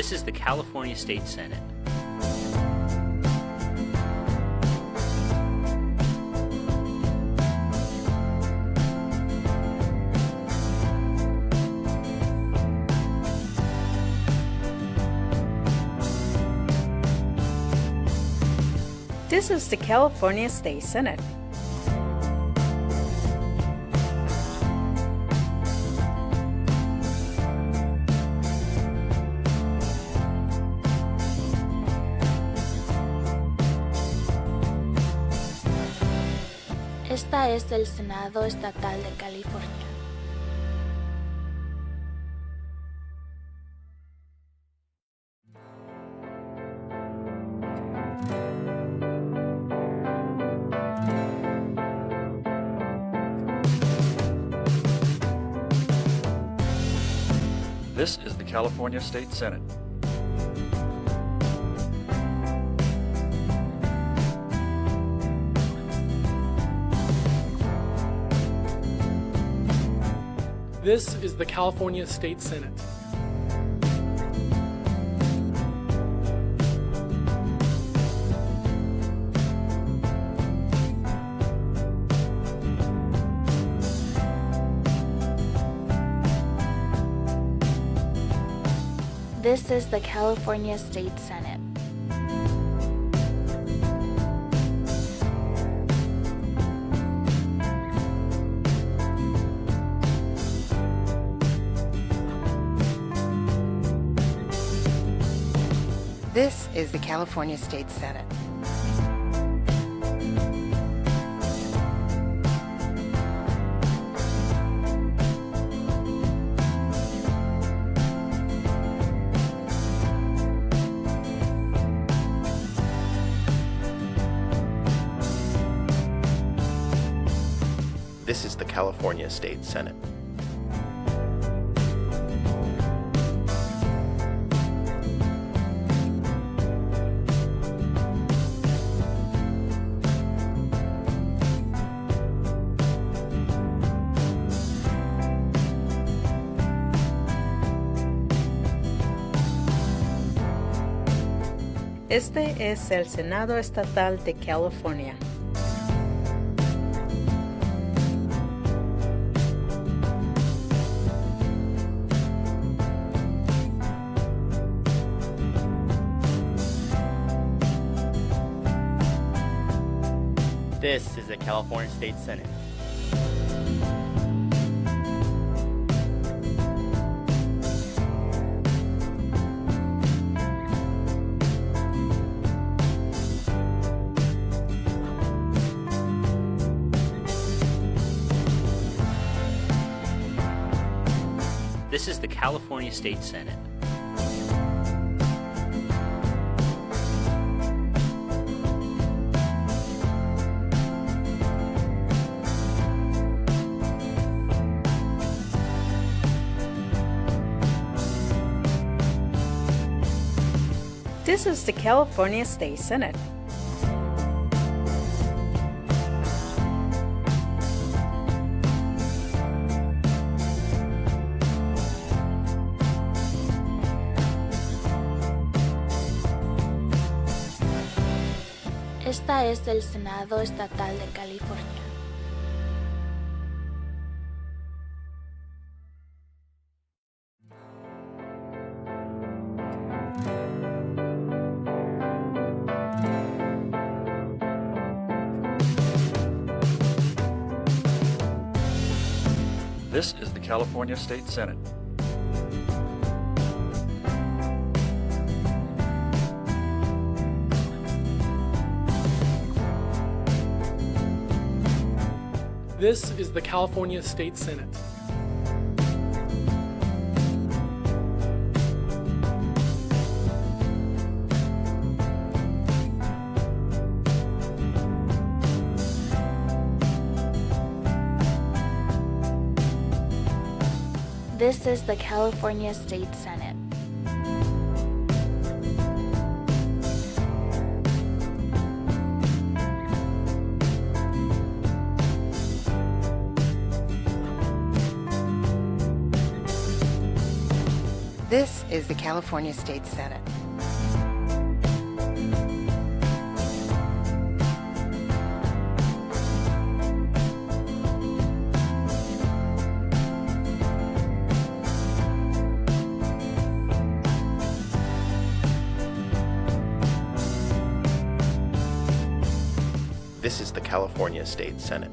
This is the California State Senate. This is the California State Senate. Esta es el Senado Estatal de California. This is the California State Senate. This is the California State Senate. This is the California State Senate. This is the California State Senate. This is the California State Senate. Este es el Senado Estatal de California. This is the California State Senate. This is the California State Senate. This is the California State Senate. Esta es el Senado Estatal de California. This is the California State Senate. This is the California State Senate. This is the California State Senate. This is the California State Senate. This is the California State Senate.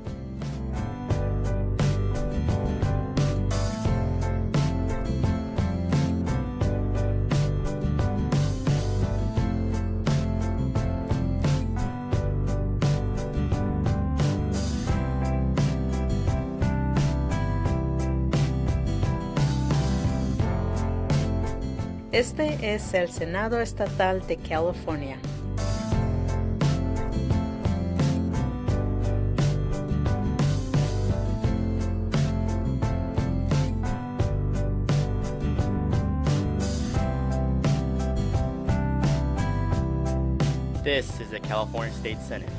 Este es el Senado Estatal de California. This is the California State Senate.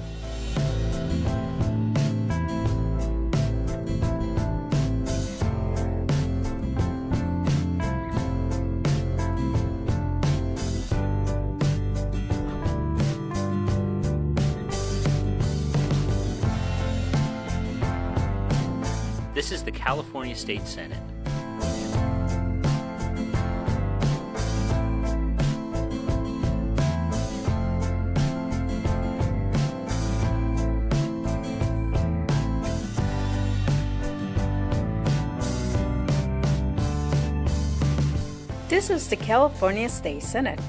This is the California State Senate. This is the California State Senate.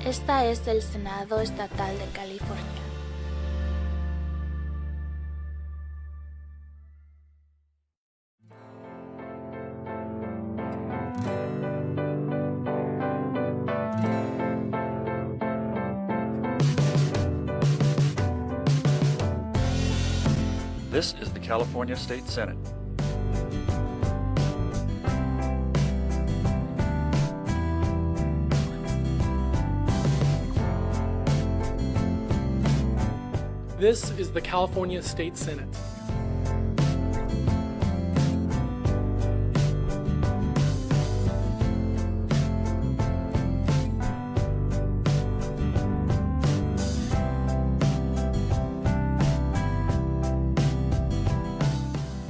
Esta es el Senado Estatal de California. This is the California State Senate. This is the California State Senate.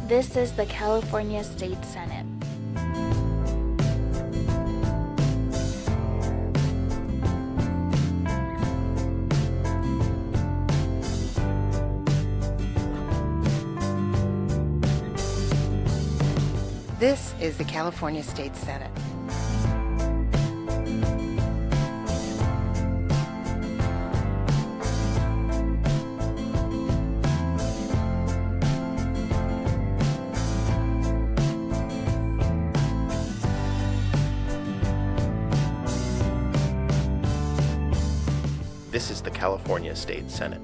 This is the California State Senate. This is the California State Senate. This is the California State Senate.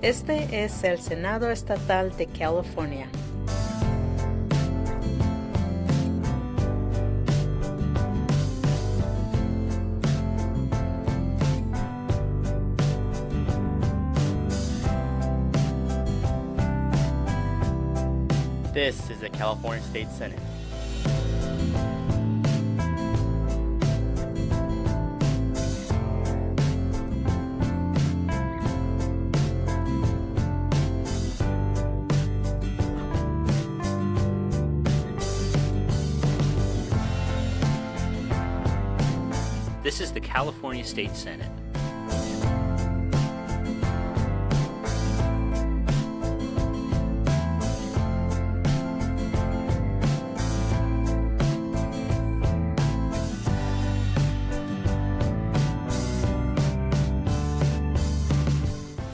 Este es el Senado Estatal de California. This is the California State Senate. This is the California State Senate.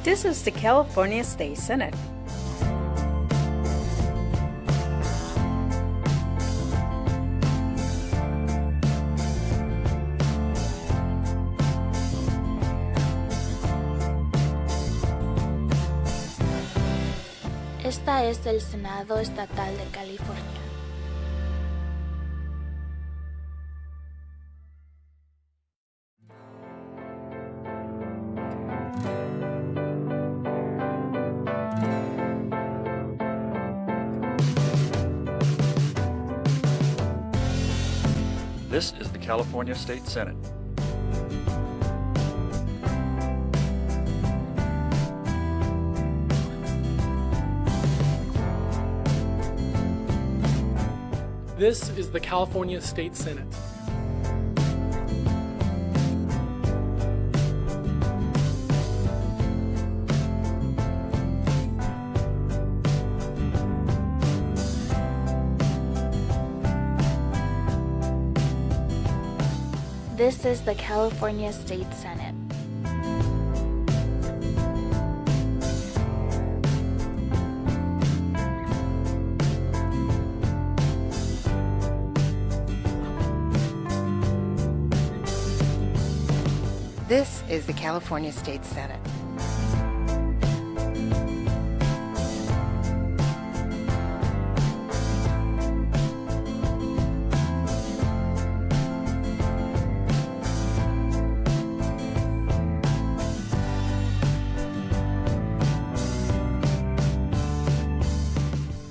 This is the California State Senate. Esta es el Senado Estatal de California. This is the California State Senate. This is the California State Senate. This is the California State Senate. This is the California State Senate.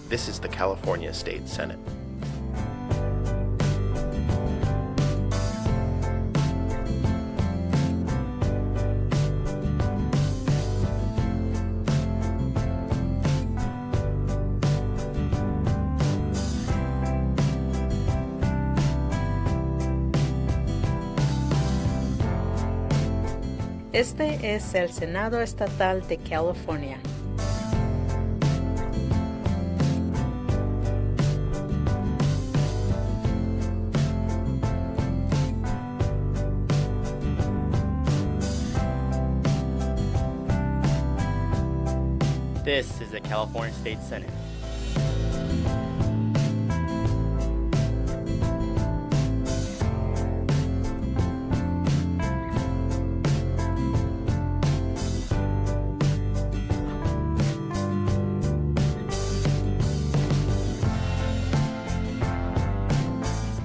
This is the California State Senate. Este es el Senado Estatal de California. This is the California State Senate.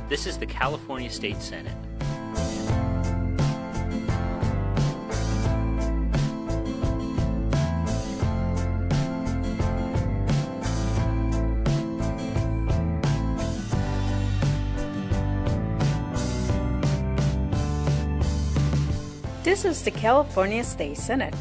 This is the California State Senate. This is the California State Senate.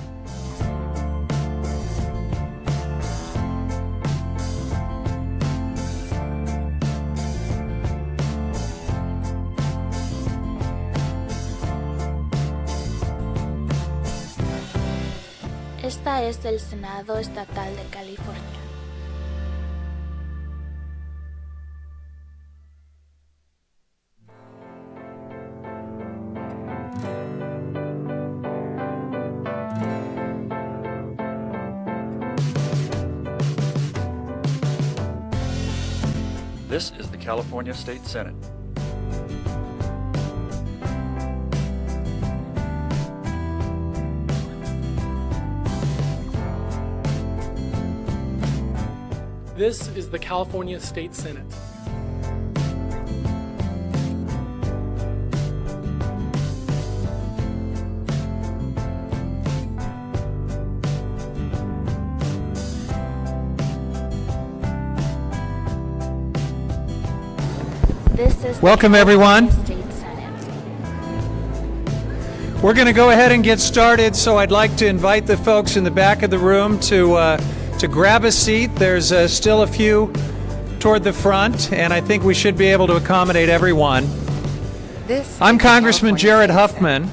Esta es el Senado Estatal de California. This is the California State Senate. This is the California State Senate. This is Welcome, the everyone. California State Senate. We're going to go ahead and get started, so I'd like to invite the folks in the back of the room to grab a seat. There's still a few toward the front, and I think we should be able to accommodate everyone. I'm Congressman Jared Huffman,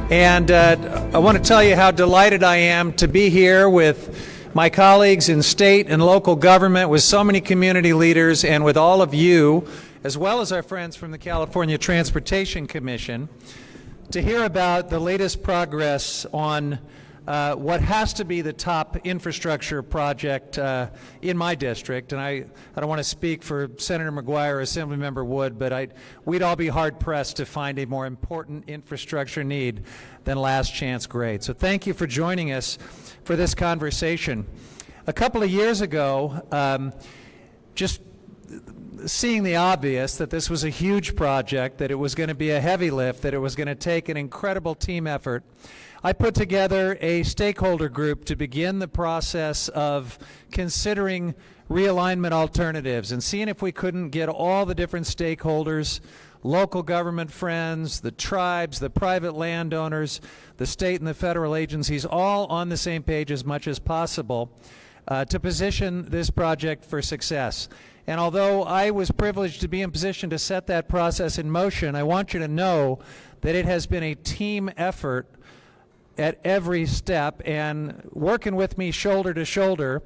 and I want to tell you how delighted I am to be here with my colleagues in state and local government, with so many community leaders, and with all of you, as well as our friends from the California Transportation Commission, to hear about the latest progress on what has to be the top infrastructure project in my district. And I don't want to speak for Senator McGuire or Assemblymember Wood, but we'd all be hard-pressed to find a more important infrastructure need than last chance grade. So thank you for joining us for this conversation. a couple of years ago, just seeing the obvious that this was a huge project, that it was going to be a heavy lift, that it was going to take an incredible team effort, I put together a stakeholder group to begin the process of considering realignment alternatives and seeing if we couldn't get all the different stakeholders, local government friends, the tribes, the private landowners, the state and the federal agencies, all on the same page as much as possible to position this project for success. And although I was privileged to be in position to set that process in motion, I want you to know that it has been a team effort at every step, and working with me shoulder to shoulder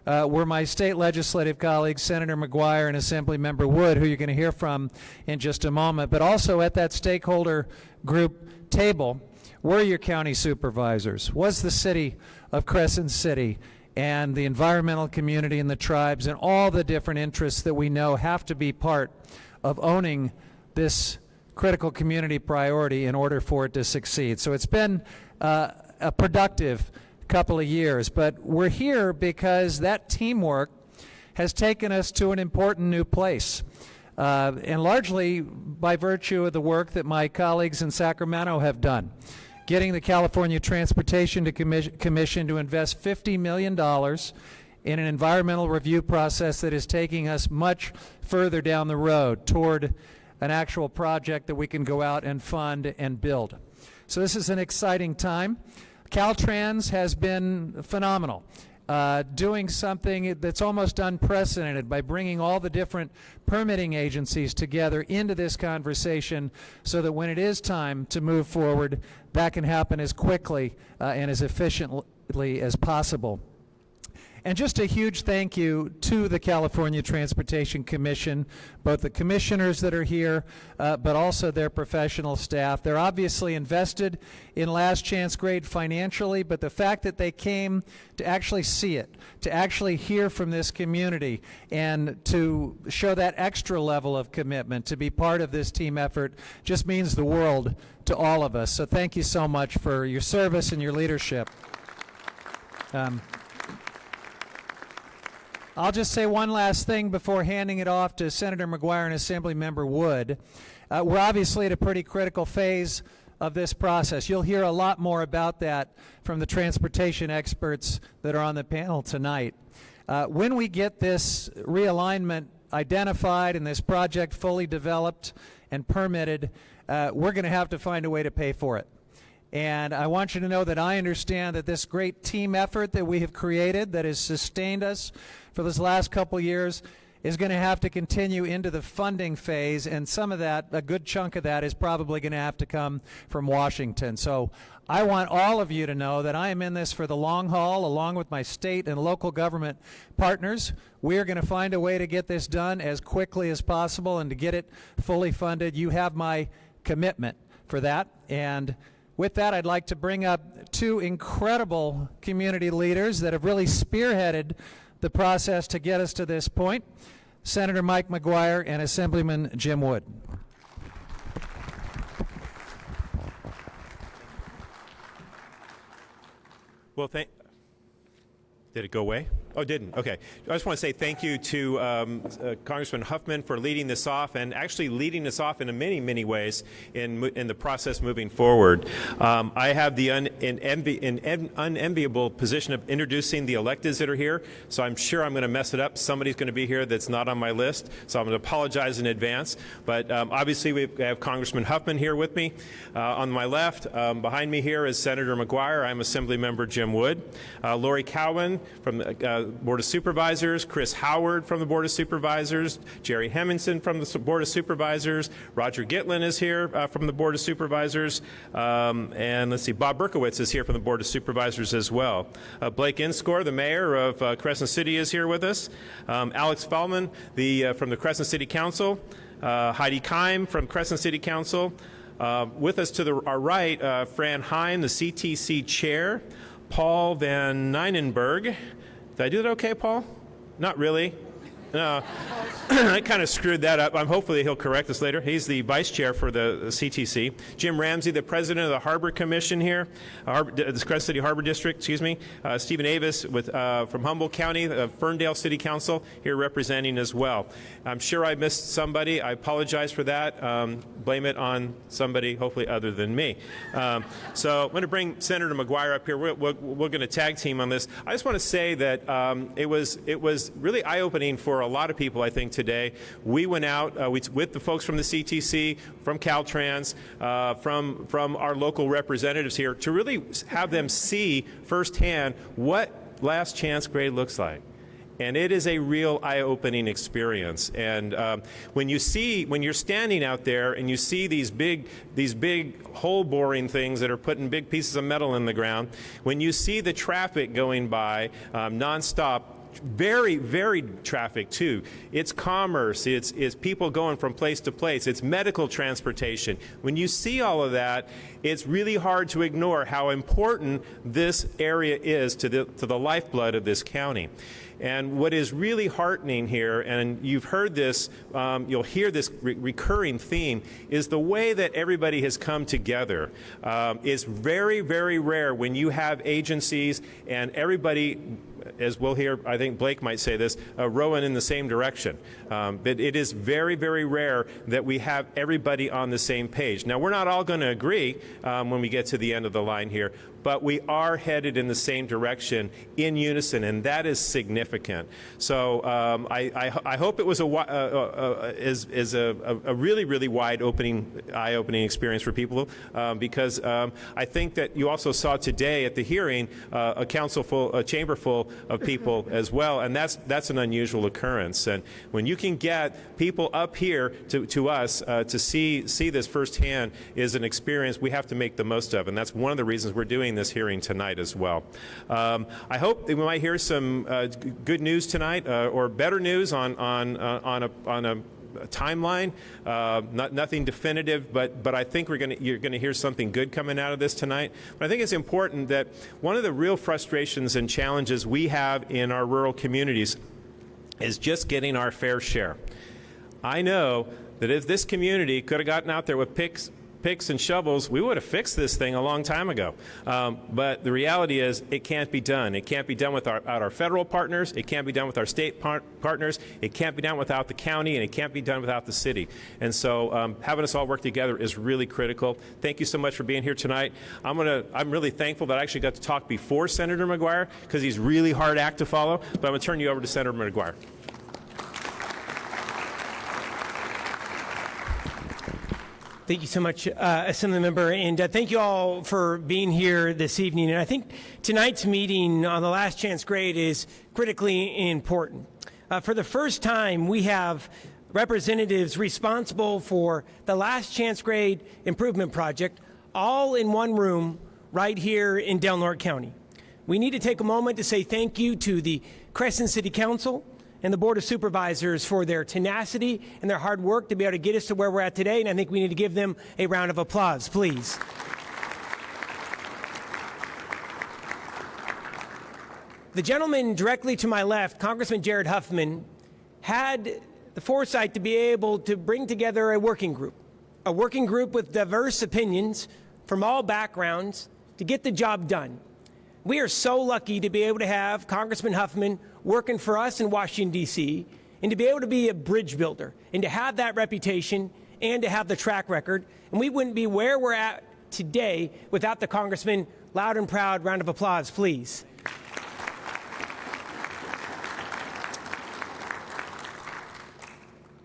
were my state legislative colleagues, Senator McGuire and Assemblymember Wood, who you're going to hear from in just a moment. But also at that stakeholder group table were your county supervisors, was the city of Crescent City, and the environmental community and the tribes and all the different interests that we know have to be part of owning this critical community priority in order for it to succeed. So it's been a productive couple of years, but we're here because that teamwork has taken us to an important new place, and largely by virtue of the work that my colleagues in Sacramento have done, getting the California Transportation Commission to invest $50 million in an environmental review process that is taking us much further down the road toward an actual project that we can go out and fund and build. So this is an exciting time. Caltrans has been phenomenal, doing something that's almost unprecedented by bringing all the different permitting agencies together into this conversation so that when it is time to move forward, that can happen as quickly and as efficiently as possible. And just a huge thank you to the California Transportation Commission, both the commissioners that are here, but also their professional staff. They're obviously invested in Last Chance Grade financially, but the fact that they came to actually see it, to actually hear from this community, and to show that extra level of commitment to be part of this team effort just means the world to all of us. So thank you so much for your service and your leadership. I'll just say one last thing before handing it off to Senator McGuire and Assemblymember Wood. We're obviously at a pretty critical phase of this process. You'll hear a lot more about that from the transportation experts that are on the panel tonight. When we get this realignment identified and this project fully developed and permitted, we're going to have to find a way to pay for it. And I want you to know that I understand that this great team effort that we have created that has sustained us for this last couple years is going to have to continue into the funding phase, and some of that, a good chunk of that, is probably going to have to come from Washington. So I want all of you to know that I am in this for the long haul, along with my state and local government partners. We are going to find a way to get this done as quickly as possible and to get it fully funded. You have my commitment for that. And with that, I'd like to bring up two incredible community leaders that have really spearheaded the process to get us to this point, Senator Mike McGuire and Assemblyman Jim Wood. Well, did it go away? Oh, it didn't. Okay. I just want to say thank you to Congressman Huffman for leading this off, and actually leading this off in many, many ways in the process moving forward. I have the unenviable position of introducing the electeds that are here, so I'm sure I'm going to mess it up. Somebody's going to be here that's not on my list, so I'm going to apologize in advance. But obviously we have Congressman Huffman here with me. On my left, behind me here is Senator McGuire. I'm Assemblymember Jim Wood. Lori Cowan from the Board of Supervisors, Chris Howard from the Board of Supervisors, Jerry Hemmingson from the Board of Supervisors, Roger Gitlin is here from the Board of Supervisors, and let's see, Bob Berkowitz is here from the Board of Supervisors as well. Blake Inscore, the mayor of Crescent City, is here with us. Alex Feldman from the Crescent City Council, Heidi Keim from Crescent City Council. With us to our right, Fran Hine, the CTC chair, Paul Van Nienenberg. Did I do that okay, Paul? Not really. I kind of screwed that up. Hopefully he'll correct us later. He's the vice chair for the CTC. Jim Ramsey, the president of the Harbor Commission here, the Crest City Harbor District, excuse me. Stephen Avis from Humboldt County, Ferndale City Council, here representing as well. I'm sure I missed somebody. I apologize for that. Blame it on somebody, hopefully other than me. So I'm going to bring Senator McGuire up here. We're going to tag team on this. I just want to say that it was really eye-opening for a lot of people, I think, today. We went out with the folks from the CTC, from Caltrans, from our local representatives here to really have them see firsthand what last chance grade looks like. And it is a real eye-opening experience. And when you're standing out there and you see these big hole-boring things that are putting big pieces of metal in the ground, when you see the traffic going by nonstop, very varied traffic too. It's commerce, it's people going from place to place, it's medical transportation. When you see all of that, it's really hard to ignore how important this area is to the lifeblood of this county. And what is really heartening here, and you've heard this, you'll hear this recurring theme, is the way that everybody has come together. Is very, very rare when you have agencies and everybody, as we'll hear, I think Blake might say this, rowing in the same direction. But it is very, very rare that we have everybody on the same page. Now, we're not all going to agree when we get to the end of the line here, but we are headed in the same direction in unison, and that is significant. So I hope it was a really, really eye-opening experience for people, because I think that you also saw today at the hearing a chamber full of people as well, and that's an unusual occurrence. And when you can get people up here to us to see this firsthand is an experience we have to make the most of, and that's one of the reasons we're doing this hearing tonight as well. I hope that we might hear some good news tonight, or better news on a timeline. Nothing definitive, but I think you're going to hear something good coming out of this tonight. But I think it's important that one of the real frustrations and challenges we have in our rural communities is just getting our fair share. I know that if this community could have gotten out there with picks and shovels, we would have fixed this thing a long time ago. But the reality is it can't be done. It can't be done without our federal partners. It can't be done with our state partners. It can't be done without the county, and it can't be done without the city. And so having us all work together is really critical. Thank you so much for being here tonight. I'm really thankful that I actually got to talk before Senator McGuire, because he's really hard act to follow. But I'm going to turn you over to Senator McGuire. Thank you so much, Assemblymember, and thank you all for being here this evening. And I think tonight's meeting on the last chance grade is critically important. For the first time, we have representatives responsible for the last chance grade improvement project all in one room right here in Del Norte County. We need to take a moment to say thank you to the Crescent City Council and the Board of Supervisors for their tenacity and their hard work to be able to get us to where we're at today, and I think we need to give them a round of applause, please. The gentleman directly to my left, Congressman Jared Huffman, had the foresight to be able to bring together a working group with diverse opinions from all backgrounds to get the job done. We are so lucky to be able to have Congressman Huffman working for us in Washington, D.C., and to be able to be a bridge builder, and to have that reputation, and to have the track record. And we wouldn't be where we're at today without the Congressman. Loud and proud round of applause, please.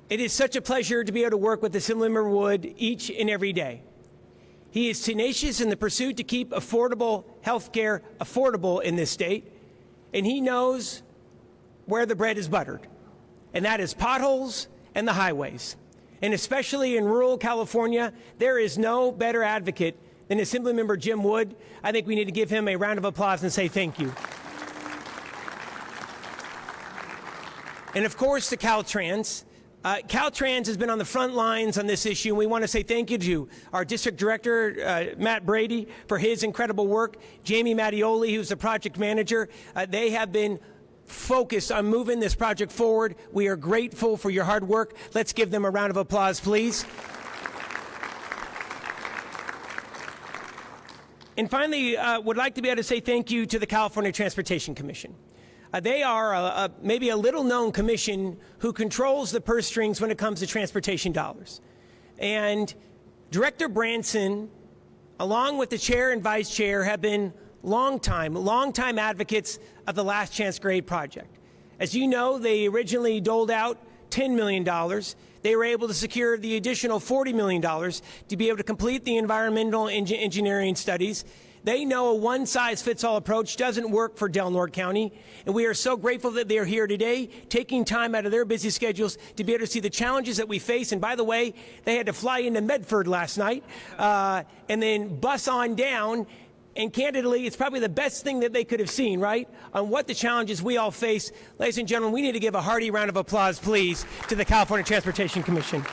It is such a pleasure to be able to work with Assemblymember Wood each and every day. He is tenacious in the pursuit to keep affordable health care affordable in this state, and he knows where the bread is buttered, and that is potholes and the highways. And especially in rural California, there is no better advocate than Assemblymember Jim Wood. I think we need to give him a round of applause and say thank you. And of course, to Caltrans. Caltrans has been on the front lines on this issue, and we want to say thank you to our district director, Matt Brady, for his incredible work, Jamie Mattioli, who's the project manager. They have been focused on moving this project forward. We are grateful for your hard work. Let's give them a round of applause, please. And finally, would like to be able to say thank you to the California Transportation Commission. They are maybe a little-known commission who controls the purse strings when it comes to transportation dollars. And Director Branson, along with the chair and vice chair, have been long-time advocates of the Last Chance Grade project. As you know, they originally doled out $10 million. They were able to secure the additional $40 million to be able to complete the environmental engineering studies. They know a one-size-fits-all approach doesn't work for Del Norte County, and we are so grateful that they are here today, taking time out of their busy schedules to be able to see the challenges that we face. And by the way, they had to fly into Medford last night and then bus on down. And candidly, it's probably the best thing that they could have seen, right, on what the challenges we all face. Ladies and gentlemen, we need to give a hearty round of applause, please, to the California Transportation Commission.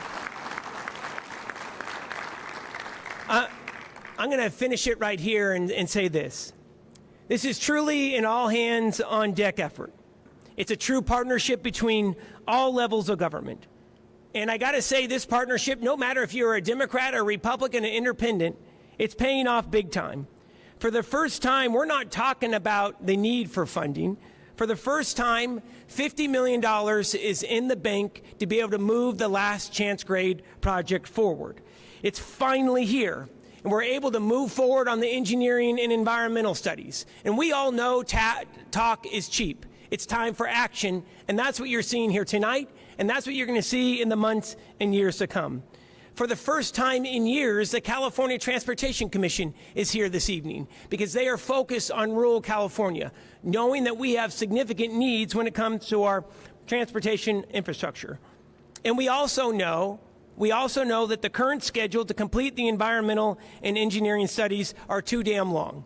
I'm going to finish it right here and say this. This is truly an all-hands-on-deck effort. It's a true partnership between all levels of government. And I got to say, this partnership, no matter if you're a Democrat or Republican or independent, it's paying off big time. For the first time, we're not talking about the need for funding. For the first time, $50 million is in the bank to be able to move the Last Chance Grade project forward. It's finally here, and we're able to move forward on the engineering and environmental studies. And we all know talk is cheap. It's time for action, and that's what you're seeing here tonight, and that's what you're going to see in the months and years to come. For the first time in years, the California Transportation Commission is here this evening because they are focused on rural California, knowing that we have significant needs when it comes to our transportation infrastructure. And we also know that the current schedule to complete the environmental and engineering studies are too damn long.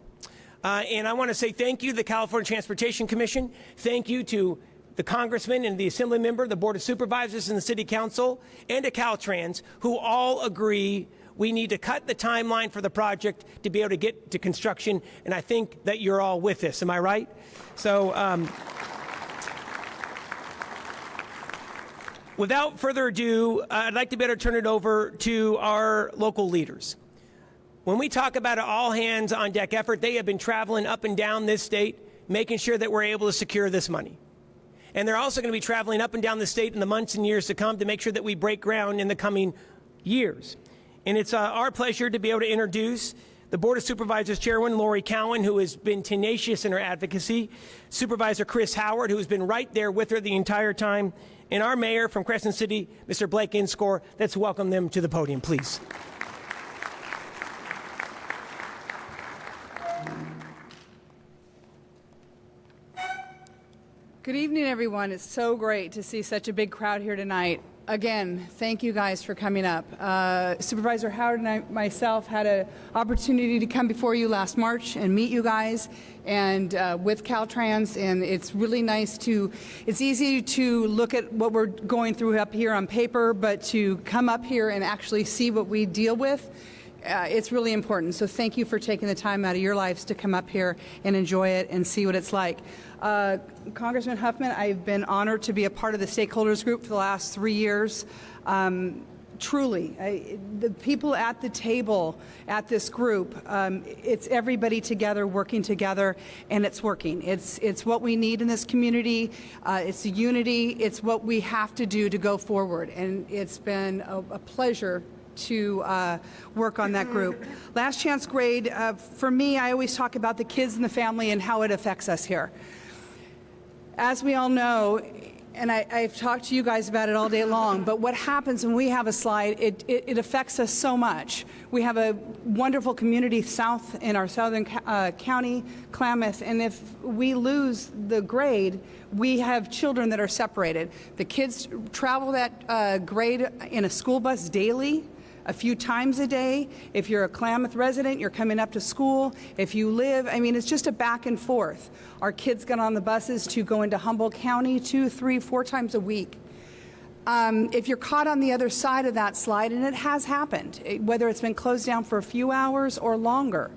And I want to say thank you to the California Transportation Commission. Thank you to the Congressman and the Assemblymember, the Board of Supervisors and the City Council, and to Caltrans, who all agree we need to cut the timeline for the project to be able to get to construction, and I think that you're all with this. Am I right? So, without further ado, I'd like to better turn it over to our local leaders. When we talk about an all-hands-on-deck effort, they have been traveling up and down this state, making sure that we're able to secure this money. And they're also going to be traveling up and down the state in the months and years to come to make sure that we break ground in the coming years. And it's our pleasure to be able to introduce the Board of Supervisors Chairwoman Lori Cowan, who has been tenacious in her advocacy, Supervisor Chris Howard, who has been right there with her the entire time, and our mayor from Crescent City, Mr. Blake Inscore. Let's welcome them to the podium, please. Good evening, everyone. It's so great to see such a big crowd here tonight. Again, thank you guys for coming up. Supervisor Howard and I myself had an opportunity to come before you last March and meet you guys and with Caltrans, and it's really nice it's easy to look at what we're going through up here on paper, but to come up here and actually see what we deal with, it's really important. So thank you for taking the time out of your lives to come up here and enjoy it and see what it's like. Congressman Huffman, I've been honored to be a part of the stakeholders group for the last 3 years. Truly, the people at the table at this group, it's everybody together, working together, and it's working. It's what we need in this community. It's the unity. It's what we have to do to go forward, and it's been a pleasure to work on that group. Last Chance Grade, for me, I always talk about the kids and the family and how it affects us here. As we all know, and I've talked to you guys about it all day long, but what happens when we have a slide, it affects us so much. We have a wonderful community south in our southern county, Klamath, and if we lose the grade, we have children that are separated. The kids travel that grade in a school bus daily, a few times a day. If you're a Klamath resident, you're coming up to school. If you live, it's just a back and forth. Our kids get on the buses to go into Humboldt County 2, 3, 4 times a week. If you're caught on the other side of that slide, and it has happened, whether it's been closed down for a few hours or longer,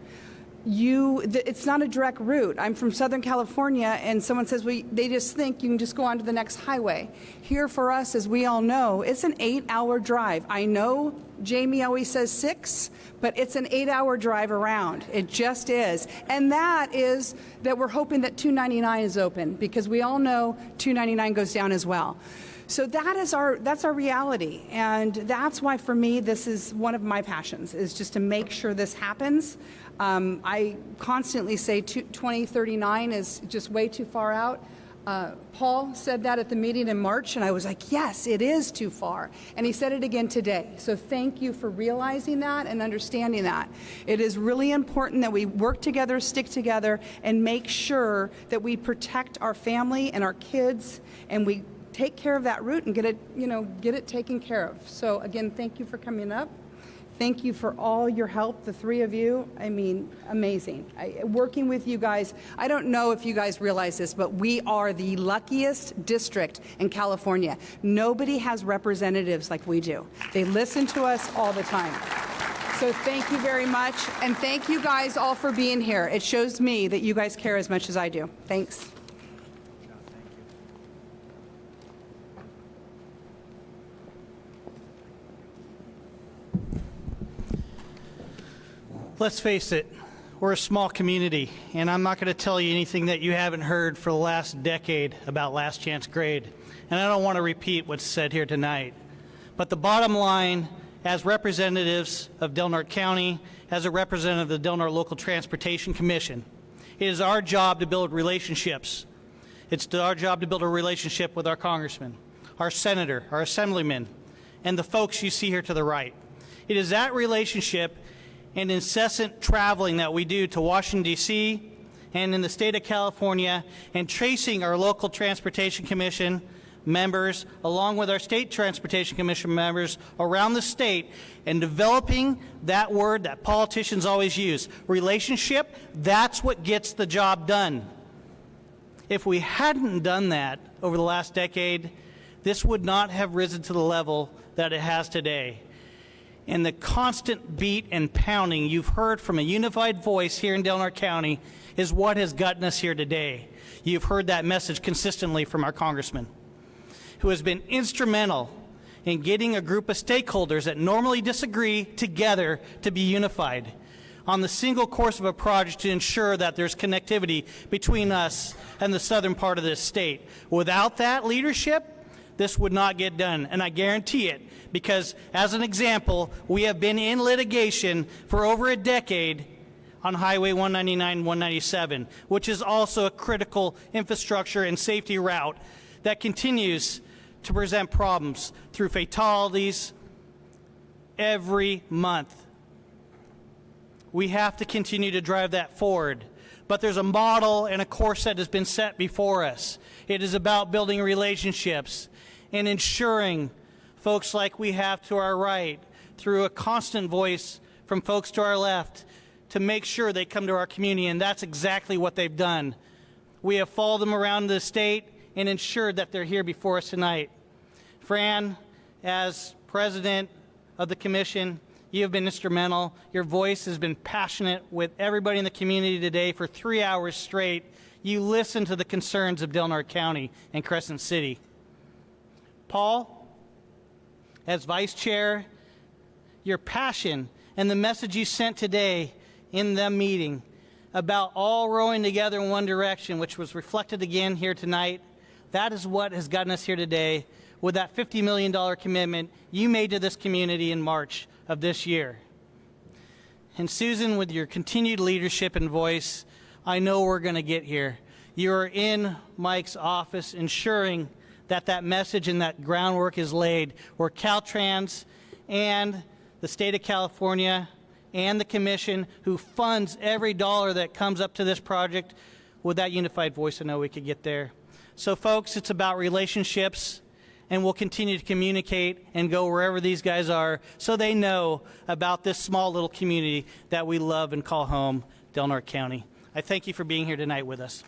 it's not a direct route. I'm from Southern California, and someone says, well, they just think you can just go on to the next highway. Here for us, as we all know, it's an 8-hour drive. I know Jamie always says 6, but it's an 8-hour drive around. It just is. And that is that we're hoping that 299 is open, because we all know 299 goes down as well. So that's our reality, and that's why for me this is one of my passions, is just to make sure this happens. I constantly say 2039 is just way too far out. Paul said that at the meeting in March, and I was like, yes, it is too far. And he said it again today. So thank you for realizing that and understanding that. It is really important that we work together, stick together, and make sure that we protect our family and our kids, and we take care of that route and get it taken care of. So again, thank you for coming up. Thank you for all your help, the three of you. I mean, amazing. Working with you guys, I don't know if you guys realize this, but we are the luckiest district in California. Nobody has representatives like we do. They listen to us all the time. So thank you very much, and thank you guys all for being here. It shows me that you guys care as much as I do. Thanks. Let's face it, we're a small community, and I'm not going to tell you anything that you haven't heard for the last decade about last chance grade. And I don't want to repeat what's said here tonight. But the bottom line, as representatives of Del Norte County, as a representative of the Del Norte Local Transportation Commission, it is our job to build relationships. It's our job to build a relationship with our congressman, our senator, our assemblyman, and the folks you see here to the right. It is that relationship and incessant traveling that we do to Washington, D.C. and in the state of California, and tracing our local Transportation Commission members along with our state Transportation Commission members around the state, and developing that word that politicians always use, relationship. That's what gets the job done. If we hadn't done that over the last decade, this would not have risen to the level that it has today. And the constant beat and pounding you've heard from a unified voice here in Del Norte County is what has gotten us here today. You've heard that message consistently from our congressman, who has been instrumental in getting a group of stakeholders that normally disagree together to be unified on the single course of a project to ensure that there's connectivity between us and the southern part of this state. Without that leadership, this would not get done, and I guarantee it, because as an example, we have been in litigation for over a decade on Highway 199 and 197, which is also a critical infrastructure and safety route that continues to present problems through fatalities every month. We have to continue to drive that forward. But there's a model and a course that has been set before us. It is about building relationships and ensuring folks like we have to our right, through a constant voice from folks to our left, to make sure they come to our community, and that's exactly what they've done. We have followed them around the state and ensured that they're here before us tonight. Fran, as president of the commission, you have been instrumental. Your voice has been passionate with everybody in the community today for 3 hours straight. You listen to the concerns of Del Norte County and Crescent City. Paul, as vice chair, your passion and the message you sent today in the meeting about all rowing together in one direction, which was reflected again here tonight, that is what has gotten us here today with that $50 million commitment you made to this community in March of this year. And Susan, with your continued leadership and voice, I know we're going to get here. You're in Mike's office ensuring that that message and that groundwork is laid, where Caltrans and the state of California and the commission, who funds every dollar that comes up to this project, with that unified voice, I know we could get there. So folks, it's about relationships, and we'll continue to communicate and go wherever these guys are so they know about this small little community that we love and call home, Del Norte County. I thank you for being here tonight with us.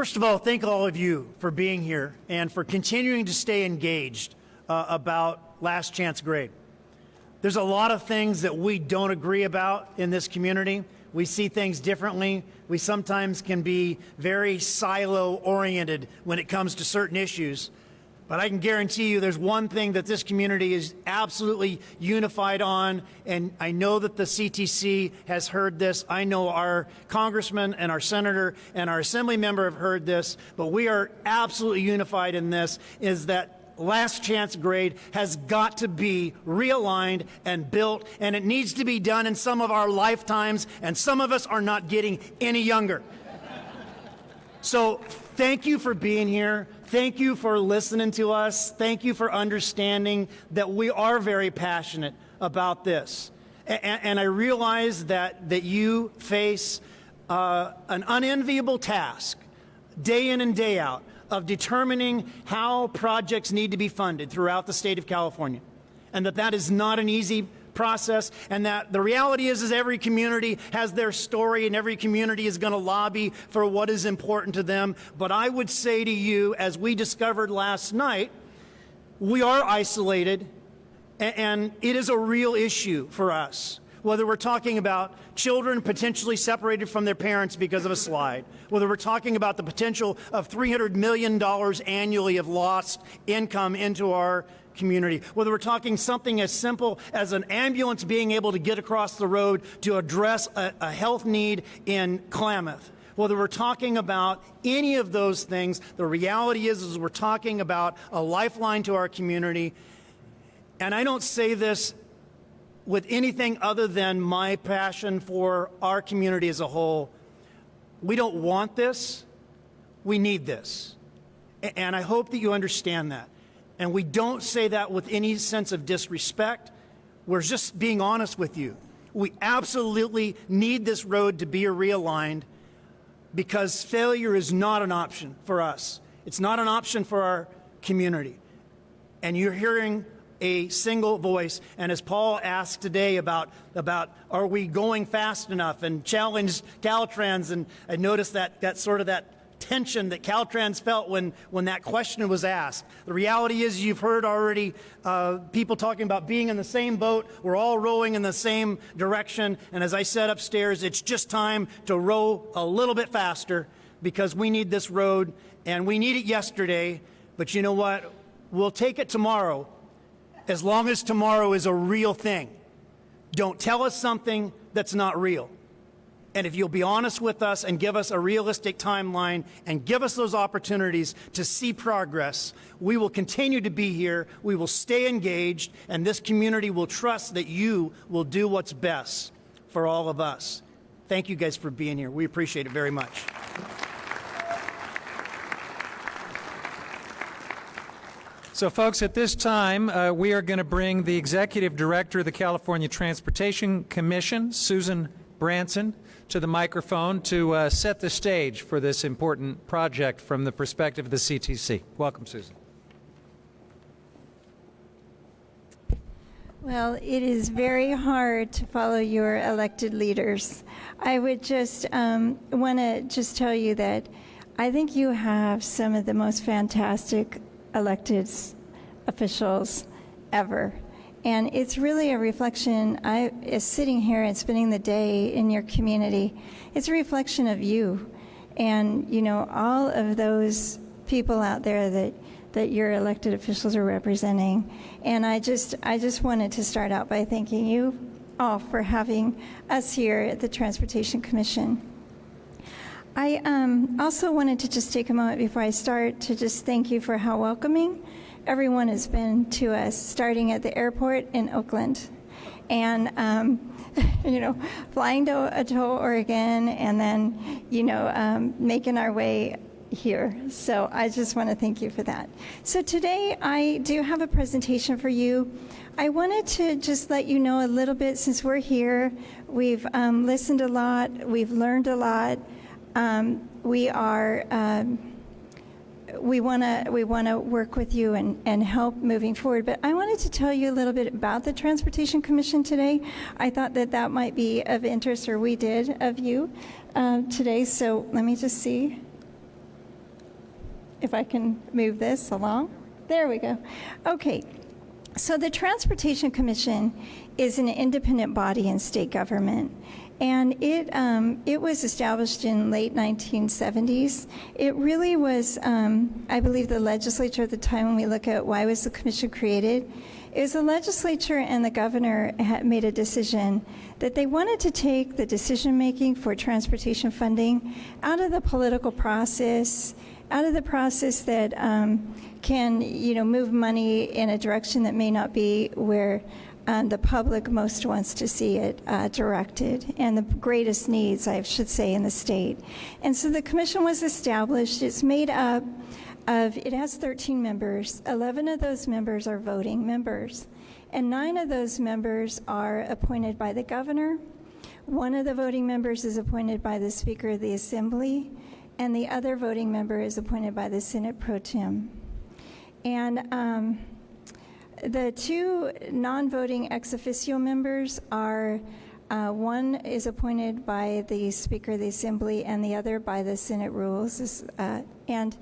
First of all, thank all of you for being here and for continuing to stay engaged about Last Chance Grade. There's a lot of things that we don't agree about in this community. We see things differently. We sometimes can be very silo-oriented when it comes to certain issues. But I can guarantee you there's one thing that this community is absolutely unified on, and I know that the CTC has heard this. I know our congressman and our senator and our assembly member have heard this, but we are absolutely unified in this, is that Last Chance Grade has got to be realigned and built, and it needs to be done in some of our lifetimes, and some of us are not getting any younger. So thank you for being here. Thank you for listening to us. Thank you for understanding that we are very passionate about this. And I realize that you face an unenviable task day in and day out of determining how projects need to be funded throughout the state of California, and that is not an easy process, and that the reality is every community has their story and every community is going to lobby for what is important to them. But I would say to you, as we discovered last night, we are isolated, and it is a real issue for us. Whether we're talking about children potentially separated from their parents because of a slide, whether we're talking about the potential of $300 million annually of lost income into our community, whether we're talking something as simple as an ambulance being able to get across the road to address a health need in Klamath, whether we're talking about any of those things, the reality is we're talking about a lifeline to our community. And I don't say this with anything other than my passion for our community as a whole. We don't want this. We need this. And I hope that you understand that. And we don't say that with any sense of disrespect. We're just being honest with you. We absolutely need this road to be realigned, because failure is not an option for us. It's not an option for our community. And you're hearing a single voice. And as Paul asked today about are we going fast enough, and challenged Caltrans, and I noticed that sort of that tension that Caltrans felt when that question was asked. The reality is you've heard already people talking about being in the same boat. We're all rowing in the same direction. And as I said upstairs, it's just time to row a little bit faster, because we need this road, and we need it yesterday. But you know what? We'll take it tomorrow, as long as tomorrow is a real thing. Don't tell us something that's not real. And if you'll be honest with us and give us a realistic timeline and give us those opportunities to see progress, we will continue to be here, we will stay engaged, and this community will trust that you will do what's best for all of us. Thank you guys for being here. We appreciate it very much. So, folks, at this time, we are going to bring the Executive Director of the California Transportation Commission, Susan Branson, to the microphone to set the stage for this important project from the perspective of the CTC. Welcome, Susan. Well, it is very hard to follow your elected leaders. I would just want to just tell you that I think you have some of the most fantastic elected officials ever. And it's really a reflection, is sitting here and spending the day in your community, it's a reflection of you and, you know, all of those people out there that your elected officials are representing. And I just wanted to start out by thanking you all for having us here at the Transportation Commission. I also wanted to just take a moment before I start to just thank you for how welcoming everyone has been to us, starting at the airport in Oakland, and you know, flying to Oregon, and then, you know, making our way here. So I just want to thank you for that. So today I do have a presentation for you. I wanted to just let you know a little bit, since we're here, we've listened a lot, we've learned a lot. We want to work with you and help moving forward. But I wanted to tell you a little bit about the Transportation Commission today. I thought that might be of interest, or we did, of you today. So let me just see. if I can move this along. There we go. Okay. So the Transportation Commission is an independent body in state government, and it was established in late 1970s. It really was, I believe, the legislature at the time. When we look at why was the commission created, it was the legislature and the governor had made a decision that they wanted to take the decision making for transportation funding out of the political process, out of the process that can, move money in a direction that may not be where the public most wants to see it directed, and the greatest needs, I should say, in the state. And so the commission was established. It's made up of, it has 13 members. 11 of those members are voting members, and 9 of those members are appointed by the governor. 1 of the voting members is appointed by the Speaker of the Assembly, and the other voting member is appointed by the Senate Pro Tem. And the 2 non-voting ex officio members are, one is appointed by the Speaker of the Assembly and the other by the Senate rules. And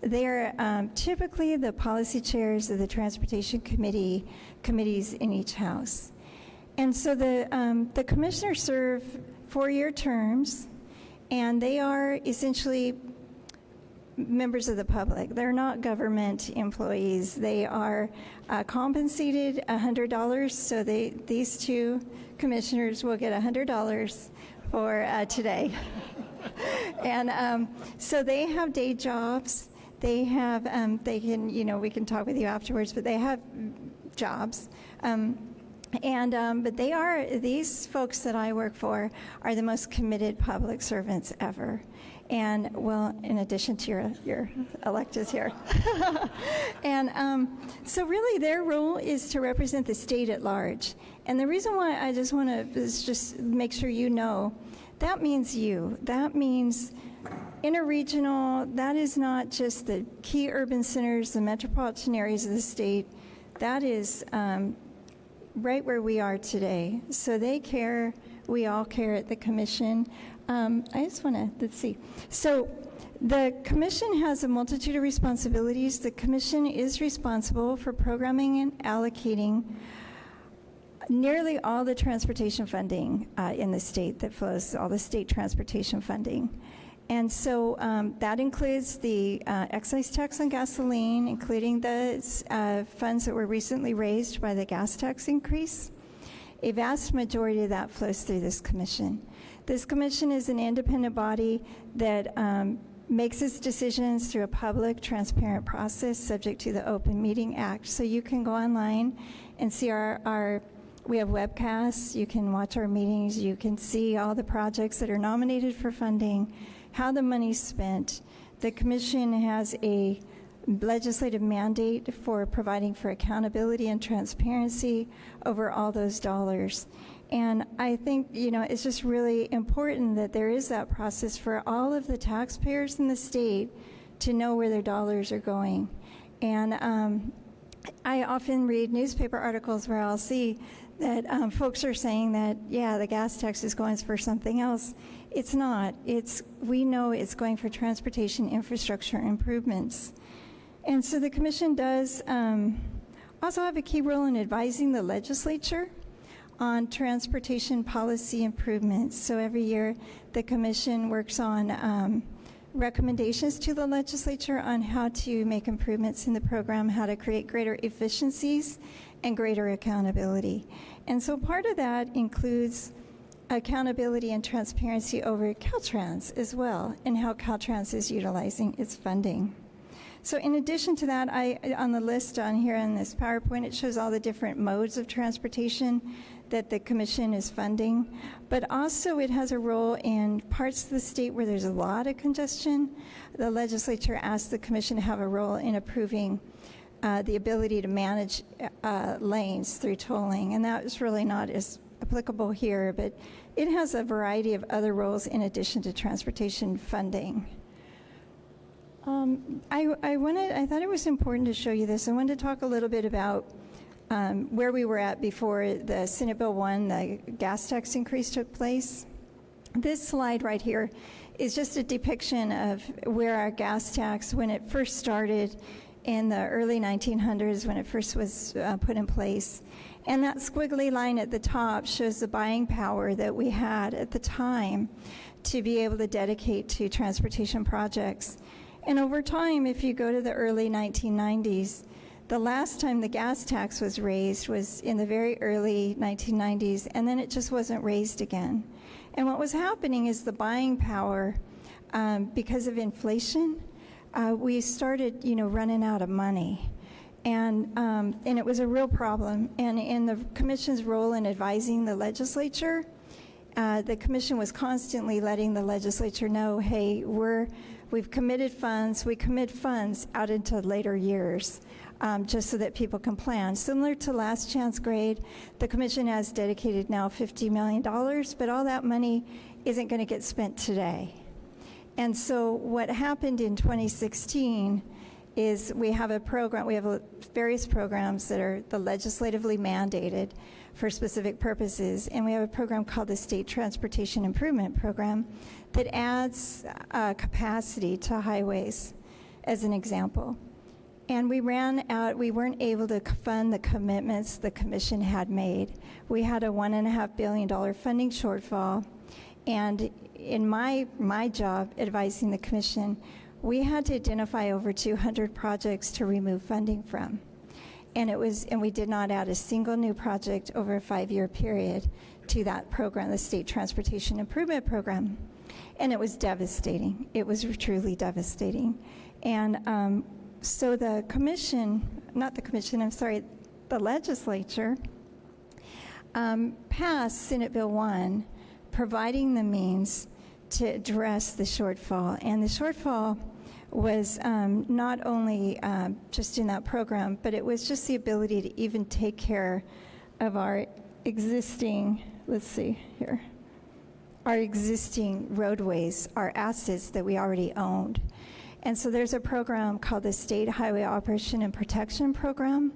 they're typically the policy chairs of the Transportation committees in each house. And so the commissioners serve 4-year terms, and they are essentially members of the public. They're not government employees. They are compensated $100, so these 2 commissioners will get $100 for today. And so they have day jobs. They have, they can, we can talk with you afterwards, but they have jobs. But they are, these folks that I work for are the most committed public servants ever. And, well, in addition to your electeds here. And so really their role is to represent the state at large. And the reason why I just want to is just make sure you know, that means you. That means interregional. That is not just the key urban centers, the metropolitan areas of the state. That is right where we are today. So they care. We all care at the commission. I just want to, let's see. So the commission has a multitude of responsibilities. The commission is responsible for programming and allocating nearly all the transportation funding in the state that flows, all the state transportation funding. And so that includes the excise tax on gasoline, including the funds that were recently raised by the gas tax increase. A vast majority of that flows through this commission. This commission is an independent body that makes its decisions through a public, transparent process subject to the Open Meeting Act. So you can go online and see we have webcasts, you can watch our meetings, you can see all the projects that are nominated for funding, how the money's spent. The commission has a legislative mandate for providing for accountability and transparency over all those dollars. And I think, it's just really important that there is that process for all of the taxpayers in the state to know where their dollars are going. And I often read newspaper articles where I'll see that folks are saying that, yeah, the gas tax is going for something else. It's not. We know it's going for transportation infrastructure improvements. And so the commission does also have a key role in advising the legislature on transportation policy improvements. So every year the commission works on recommendations to the legislature on how to make improvements in the program, how to create greater efficiencies and greater accountability. And so part of that includes accountability and transparency over Caltrans as well, and how Caltrans is utilizing its funding. So in addition to that, on the list on here in this PowerPoint, it shows all the different modes of transportation that the commission is funding, but also it has a role in parts of the state where there's a lot of congestion. The legislature asked the commission to have a role in approving the ability to manage lanes through tolling, and that is really not as applicable here, but it has a variety of other roles in addition to transportation funding. I thought it was important to show you this. I wanted to talk a little bit about where we were at before the Senate Bill 1, the gas tax increase took place. This slide right here is just a depiction of where our gas tax, when it first started in the early 1900s, when it first was put in place. And that squiggly line at the top shows the buying power that we had at the time to be able to dedicate to transportation projects. And over time, if you go to the early 1990s, the last time the gas tax was raised was in the very early 1990s, and then it just wasn't raised again. And what was happening is the buying power, because of inflation, we started, running out of money. And it was a real problem. And in the commission's role in advising the legislature, the commission was constantly letting the legislature know, hey, we've committed funds. We commit funds out into later years, just so that people can plan. Similar to last chance grade, the commission has dedicated now $50 million, but all that money isn't going to get spent today. And so what happened in 2016 is we have a program, we have various programs that are the legislatively mandated for specific purposes, and we have a program called the State Transportation Improvement Program that adds capacity to highways, as an example. And we ran out, we weren't able to fund the commitments the commission had made. We had a $1.5 billion funding shortfall, and in my job advising the commission, we had to identify over 200 projects to remove funding from. And we did not add a single new project over a 5-year period to that program, the State Transportation Improvement Program. And it was devastating. It was truly devastating. And so the legislature passed Senate Bill 1, providing the means to address the shortfall. And the shortfall was not only just in that program, but it was just the ability to even take care of our existing, our existing roadways, our assets that we already owned. And so there's a program called the State Highway Operation and Protection Program.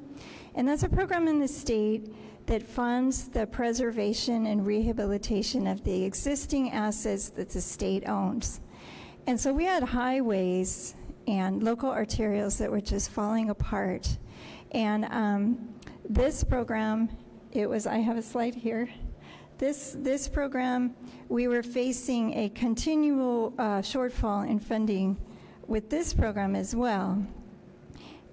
And that's a program in the state that funds the preservation and rehabilitation of the existing assets that the state owns. And so we had highways and local arterials that were just falling apart. And this program, I have a slide here. This program, we were facing a continual shortfall in funding with this program as well.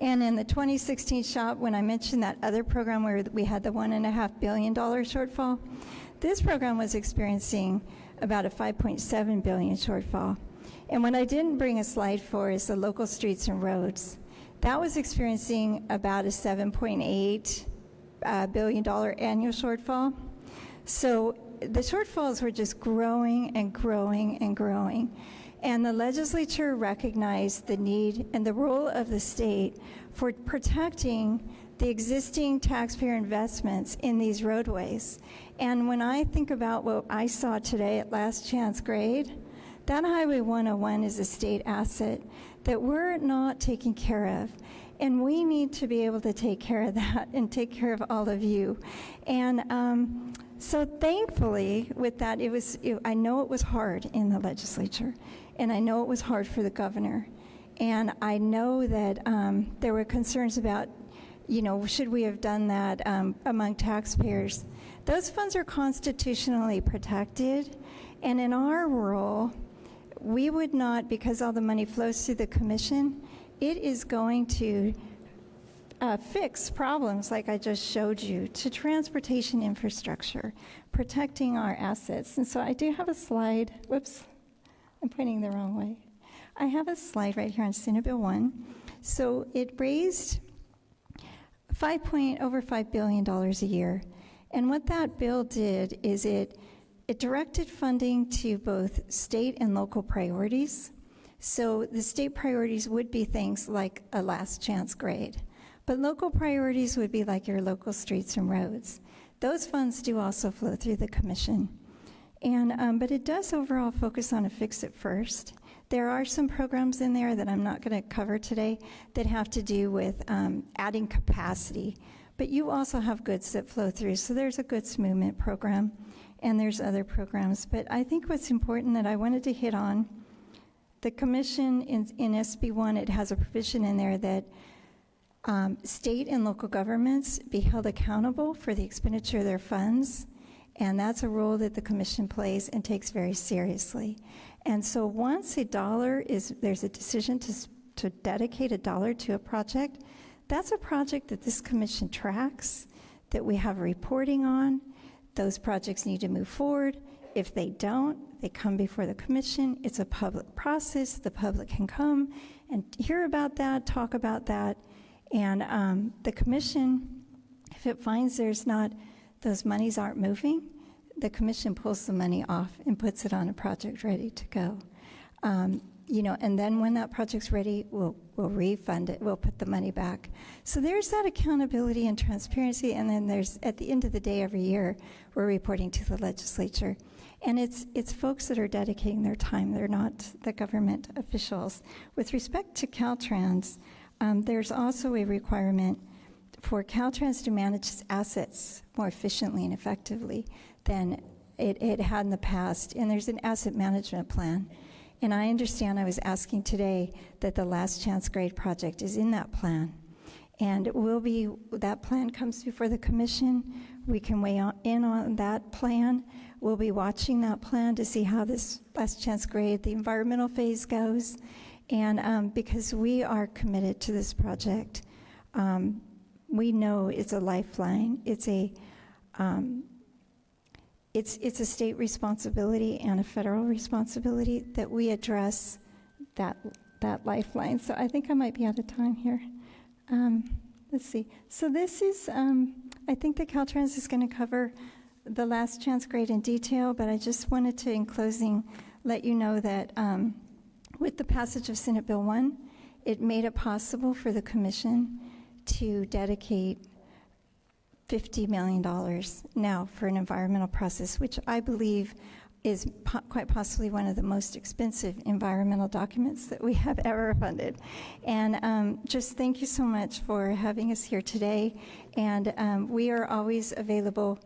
And in the 2016 shop, when I mentioned that other program where we had the $1.5 billion shortfall, this program was experiencing about a $5.7 billion shortfall. And what I didn't bring a slide for is the local streets and roads. That was experiencing about a $7.8 billion annual shortfall. So the shortfalls were just growing and growing and growing. And the legislature recognized the need and the role of the state for protecting the existing taxpayer investments in these roadways. And when I think about what I saw today at last chance grade, that Highway 101 is a state asset that we're not taking care of. And we need to be able to take care of that and take care of all of you. And so thankfully with that, I know it was hard in the legislature. And I know it was hard for the governor. And I know that there were concerns about, should we have done that among taxpayers? Those funds are constitutionally protected. And in our role, we would not, because all the money flows through the commission, it is going to fix problems like I just showed you to transportation infrastructure, protecting our assets. And so I do have a slide. Whoops. I'm pointing the wrong way. I have a slide right here on Senate Bill 1. So it raised over $5 billion a year. And what that bill did is it directed funding to both state and local priorities. So the state priorities would be things like a last chance grade. But local priorities would be like your local streets and roads. Those funds do also flow through the commission. And but it does overall focus on a fix it first. There are some programs in there that I'm not going to cover today that have to do with adding capacity. But you also have goods that flow through. So there's a goods movement program, and there's other programs. But I think what's important that I wanted to hit on The commission in SB1, it has a provision in there that state and local governments be held accountable for the expenditure of their funds, and that's a role that the commission plays and takes very seriously. And so once there's a decision to dedicate $1 to a project, that's a project that this commission tracks, that we have reporting on. Those projects need to move forward. If they don't, they come before the commission. It's a public process. The public can come and hear about that, talk about that. And the commission, if it finds those monies aren't moving, the commission pulls the money off and puts it on a project ready to go. And then when that project's ready, we'll refund it. We'll put the money back. So there's that accountability and transparency. And then there's, at the end of the day, every year, we're reporting to the legislature. And it's folks that are dedicating their time. They're not the government officials. With respect to Caltrans, there's also a requirement for Caltrans to manage its assets more efficiently and effectively than it had in the past. And there's an asset management plan. And I understand, I was asking today, that the Last Chance Grade project is in that plan. And that plan comes before the commission. We can weigh in on that plan. We'll be watching that plan to see how this Last Chance Grade, the environmental phase goes. And because we are committed to this project, we know it's a lifeline. It's a state responsibility and a federal responsibility that we address that lifeline. So I think I might be out of time here. Let's see. So this is, I think that Caltrans is going to cover the Last Chance Grade in detail, but I just wanted to, in closing, let you know that with the passage of Senate Bill 1, it made it possible for the commission to dedicate $50 million now for an environmental process, which I believe is quite possibly one of the most expensive environmental documents that we have ever funded. And just thank you so much for having us here today. And we are always available.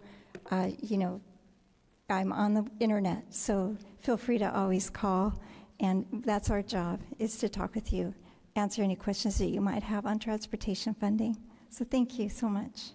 I'm on the internet, so feel free to always call. And that's our job, is to talk with you, answer any questions that you might have on transportation funding. So thank you so much.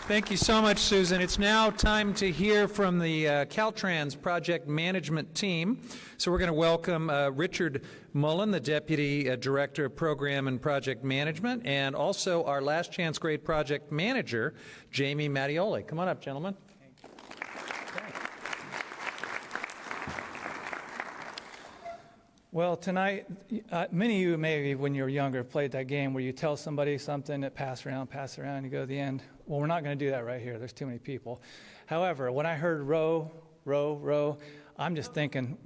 Thank you so much, Susan. It's now time to hear from the Caltrans project management team. So we're going to welcome Richard Mullen, the Deputy Director of Program and Project Management, and also our Last Chance Grade Project Manager, Jamie Mattioli. Come on up, gentlemen. Well, tonight, many of you maybe when you were younger played that game where you tell somebody something that pass around, you go to the end. Well, we're not going to do that right here. There's too many people. However, when I heard row, row, row, I'm just thinking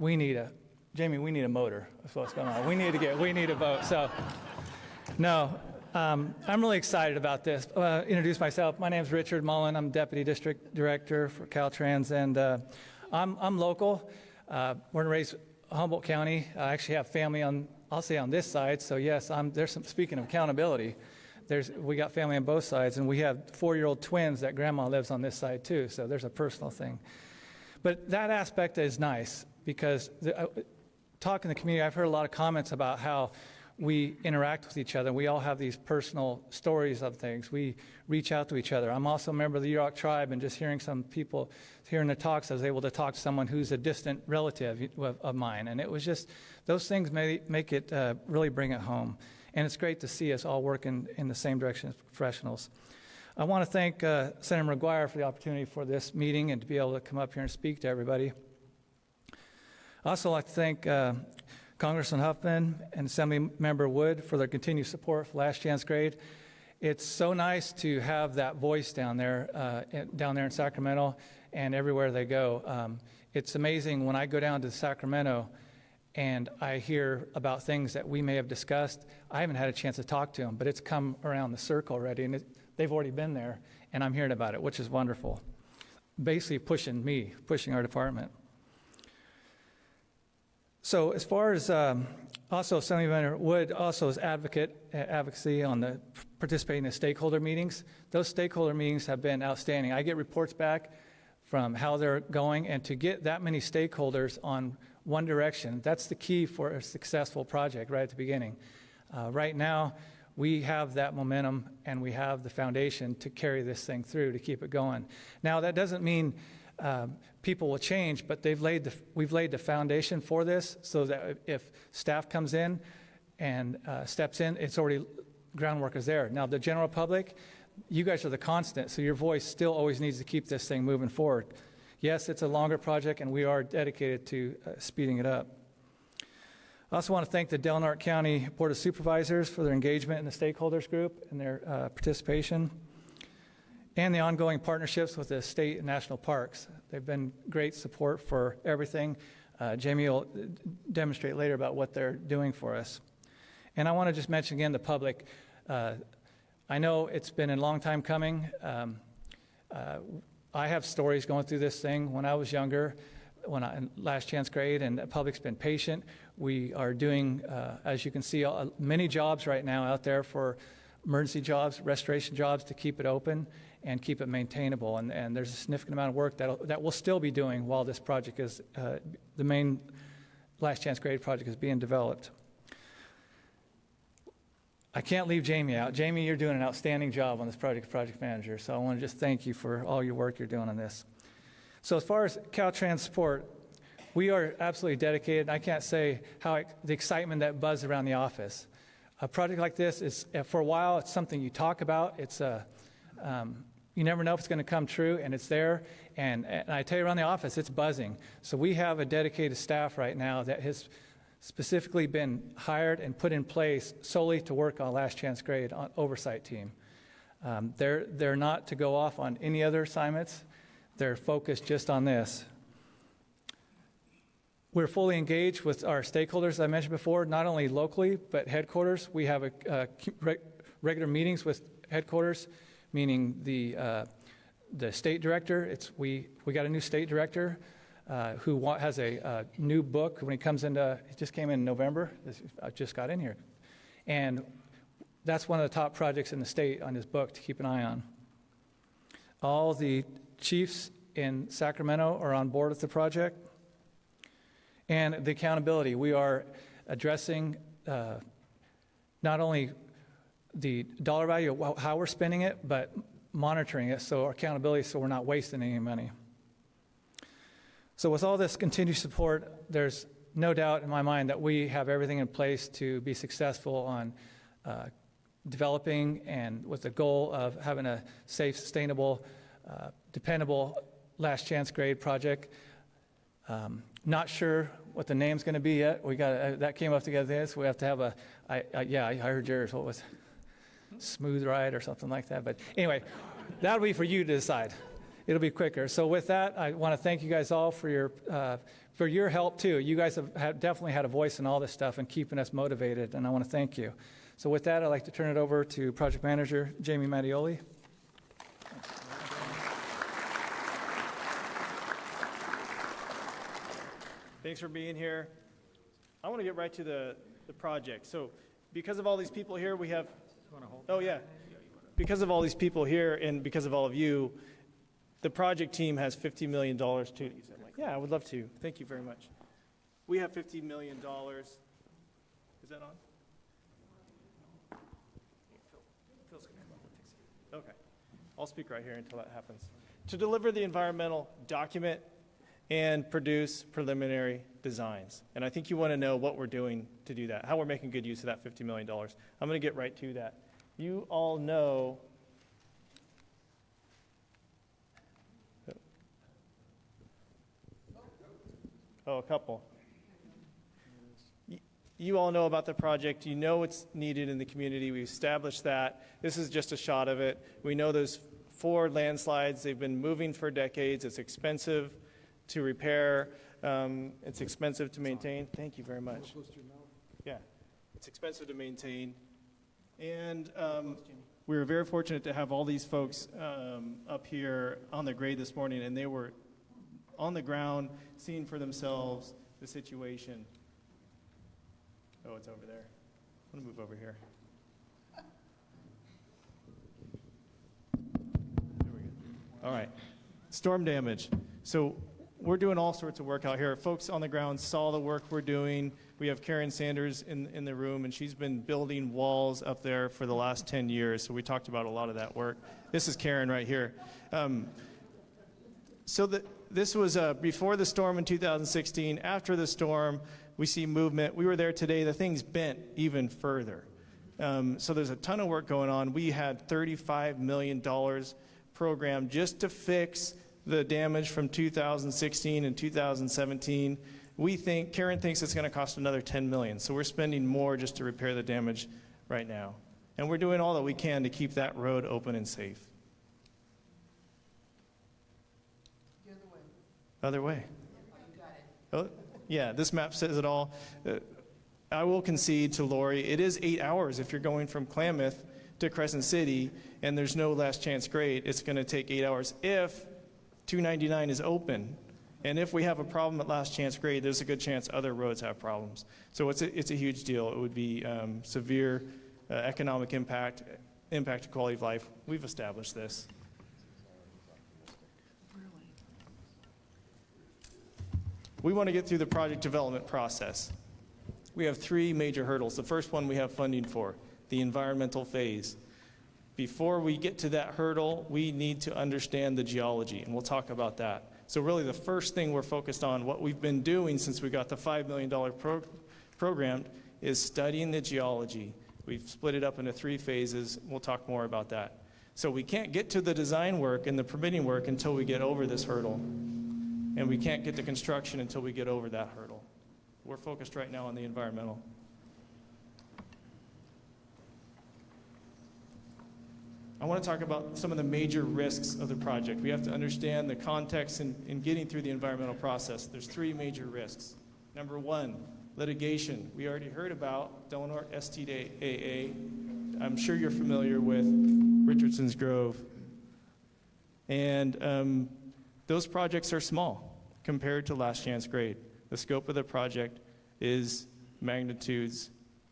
Jamie, we need a motor. That's what's going on. We need a boat. So, no, I'm really excited about this. Introduce myself. My name is Richard Mullen. I'm Deputy District Director for Caltrans, and I'm local. Born and raised Humboldt County. I actually have family on this side, so yes, speaking of accountability, we got family on both sides, and we have 4-year-old twins that grandma lives on this side too, so there's a personal thing. But that aspect is nice because talking to the community, I've heard a lot of comments about how we interact with each other. We all have these personal stories of things. We reach out to each other. I'm also a member of the Yurok tribe, and just hearing some people, hearing their talks, I was able to talk to someone who's a distant relative of mine. And it was just, those things make it really bring it home. And it's great to see us all working in the same direction as professionals. I want to thank Senator McGuire for the opportunity for this meeting and to be able to come up here and speak to everybody. I also like to thank Congressman Huffman and Assemblymember Wood for their continued support for Last Chance Grade. It's so nice to have that voice down there in Sacramento and everywhere they go. It's amazing when I go down to Sacramento and I hear about things that we may have discussed. I haven't had a chance to talk to them, but it's come around the circle already, and they've already been there, and I'm hearing about it, which is wonderful. Basically pushing our department. So as far as also Assemblymember Wood also is advocacy on the participating in the stakeholder meetings. Those stakeholder meetings have been outstanding. I get reports back from how they're going, and to get that many stakeholders on one direction. That's the key for a successful project right at the beginning. Right now, we have that momentum and we have the foundation to carry this thing through, to keep it going. Now, that doesn't mean people will change, but we've laid the foundation for this so that if staff comes in and steps in, it's already, groundwork is there. Now, the general public, you guys are the constant, so your voice still always needs to keep this thing moving forward. Yes, it's a longer project, and we are dedicated to speeding it up. I also want to thank the Del Norte County Board of Supervisors for their engagement in the stakeholders group and their participation, and the ongoing partnerships with the state and national parks. They've been great support for everything. Jamie will demonstrate later about what they're doing for us. And I want to just mention again the public. I know it's been a long time coming. I have stories going through this thing when I was younger, in last chance grade, and the public's been patient. We are doing, as you can see, many jobs right now out there for emergency jobs, restoration jobs, to keep it open and keep it maintainable. And there's a significant amount of work that we'll still be doing while this project is, the main last chance grade project is being developed. I can't leave Jamie out. Jamie, you're doing an outstanding job on this project, project manager, so I want to just thank you for all your work you're doing on this. So as far as Caltrans support, we are absolutely dedicated. I can't say how the excitement that buzzed around the office. A project like this is, for a while, it's something you talk about. It's you never know if it's going to come true, and it's there. And I tell you, around the office, it's buzzing. So we have a dedicated staff right now that has specifically been hired and put in place solely to work on last chance grade on oversight team. They're not to go off on any other assignments. They're focused just on this. We're fully engaged with our stakeholders, as I mentioned before, not only locally, but headquarters. We have regular meetings with headquarters, meaning the state director. We got a new state director who has a new book when he comes into, he just came in November. I just got in here. And that's one of the top projects in the state on his book to keep an eye on. All the chiefs in Sacramento are on board with the project. And the accountability, we are addressing not only the dollar value of how we're spending it, but monitoring it, so accountability, so we're not wasting any money. So with all this continued support, there's no doubt in my mind that we have everything in place to be successful on developing, and with the goal of having a safe, sustainable, dependable last chance grade project. Not sure what the name's going to be yet. We got that came up together. So we have to have I heard yours. What was Smooth Ride or something like that? But anyway, that'll be for you to decide. It'll be quicker. So with that, I want to thank you guys all for your help too. You guys have definitely had a voice in all this stuff and keeping us motivated, and I want to thank you. So with that, I'd like to turn it over to Project Manager Jamie Mattioli. Thanks for being here. I want to get right to the project. So because of all these people here, we have, oh yeah, because of all these people here and because of all of you, the project team has $50 million to, yeah, I would love to. Thank you very much. We have $50 million. Is that on? Okay. I'll speak right here until that happens. To deliver the environmental document and produce preliminary designs. And I think you want to know what we're doing to do that, how we're making good use of that $50 million. I'm going to get right to that. You all know a couple. You all know about the project. You know what's needed in the community. We've established that. This is just a shot of it. We know those 4 landslides. They've been moving for decades. It's expensive to repair. It's expensive to maintain. Thank you very much. Yeah, it's expensive to maintain. And we were very fortunate to have all these folks up here on the grade this morning, and they were on the ground, seeing for themselves the situation. Oh, it's over there. I'm going to move over here. There we go. All right. Storm damage. So we're doing all sorts of work out here. Folks on the ground saw the work we're doing. We have Karen Sanders in the room, and she's been building walls up there for the last 10 years. So we talked about a lot of that work. This is Karen right here. This was before the storm in 2016. After the storm, we see movement. We were there today. The thing's bent even further. So there's a ton of work going on. We had $35 million programmed just to fix the damage from 2016 and 2017. Karen thinks it's going to cost another $10 million. So we're spending more just to repair the damage right now. And we're doing all that we can to keep that road open and safe. Other way. Oh, yeah, this map says it all. I will concede to Lori, it is 8 hours if you're going from Klamath to Crescent City and there's no last chance grade. It's going to take 8 hours if 299 is open. And if we have a problem at last chance grade, there's a good chance other roads have problems. So it's a huge deal. It would be severe economic impact to quality of life. We've established this. We want to get through the project development process. We have 3 major hurdles. The first one we have funding for, the environmental phase. Before we get to that hurdle, we need to understand the geology, and we'll talk about that. So really the first thing we're focused on, what we've been doing since we got the $5 million program, is studying the geology. We've split it up into 3 phases. We'll talk more about that. So we can't get to the design work and the permitting work until we get over this hurdle. And we can't get to construction until we get over that hurdle. We're focused right now on the environmental. I want to talk about some of the major risks of the project. We have to understand the context in getting through the environmental process. There's 3 major risks. Number 1, litigation. We already heard about Delaware STAA. I'm sure you're familiar with Richardson's Grove. And those projects are small compared to last chance grade. The scope of the project is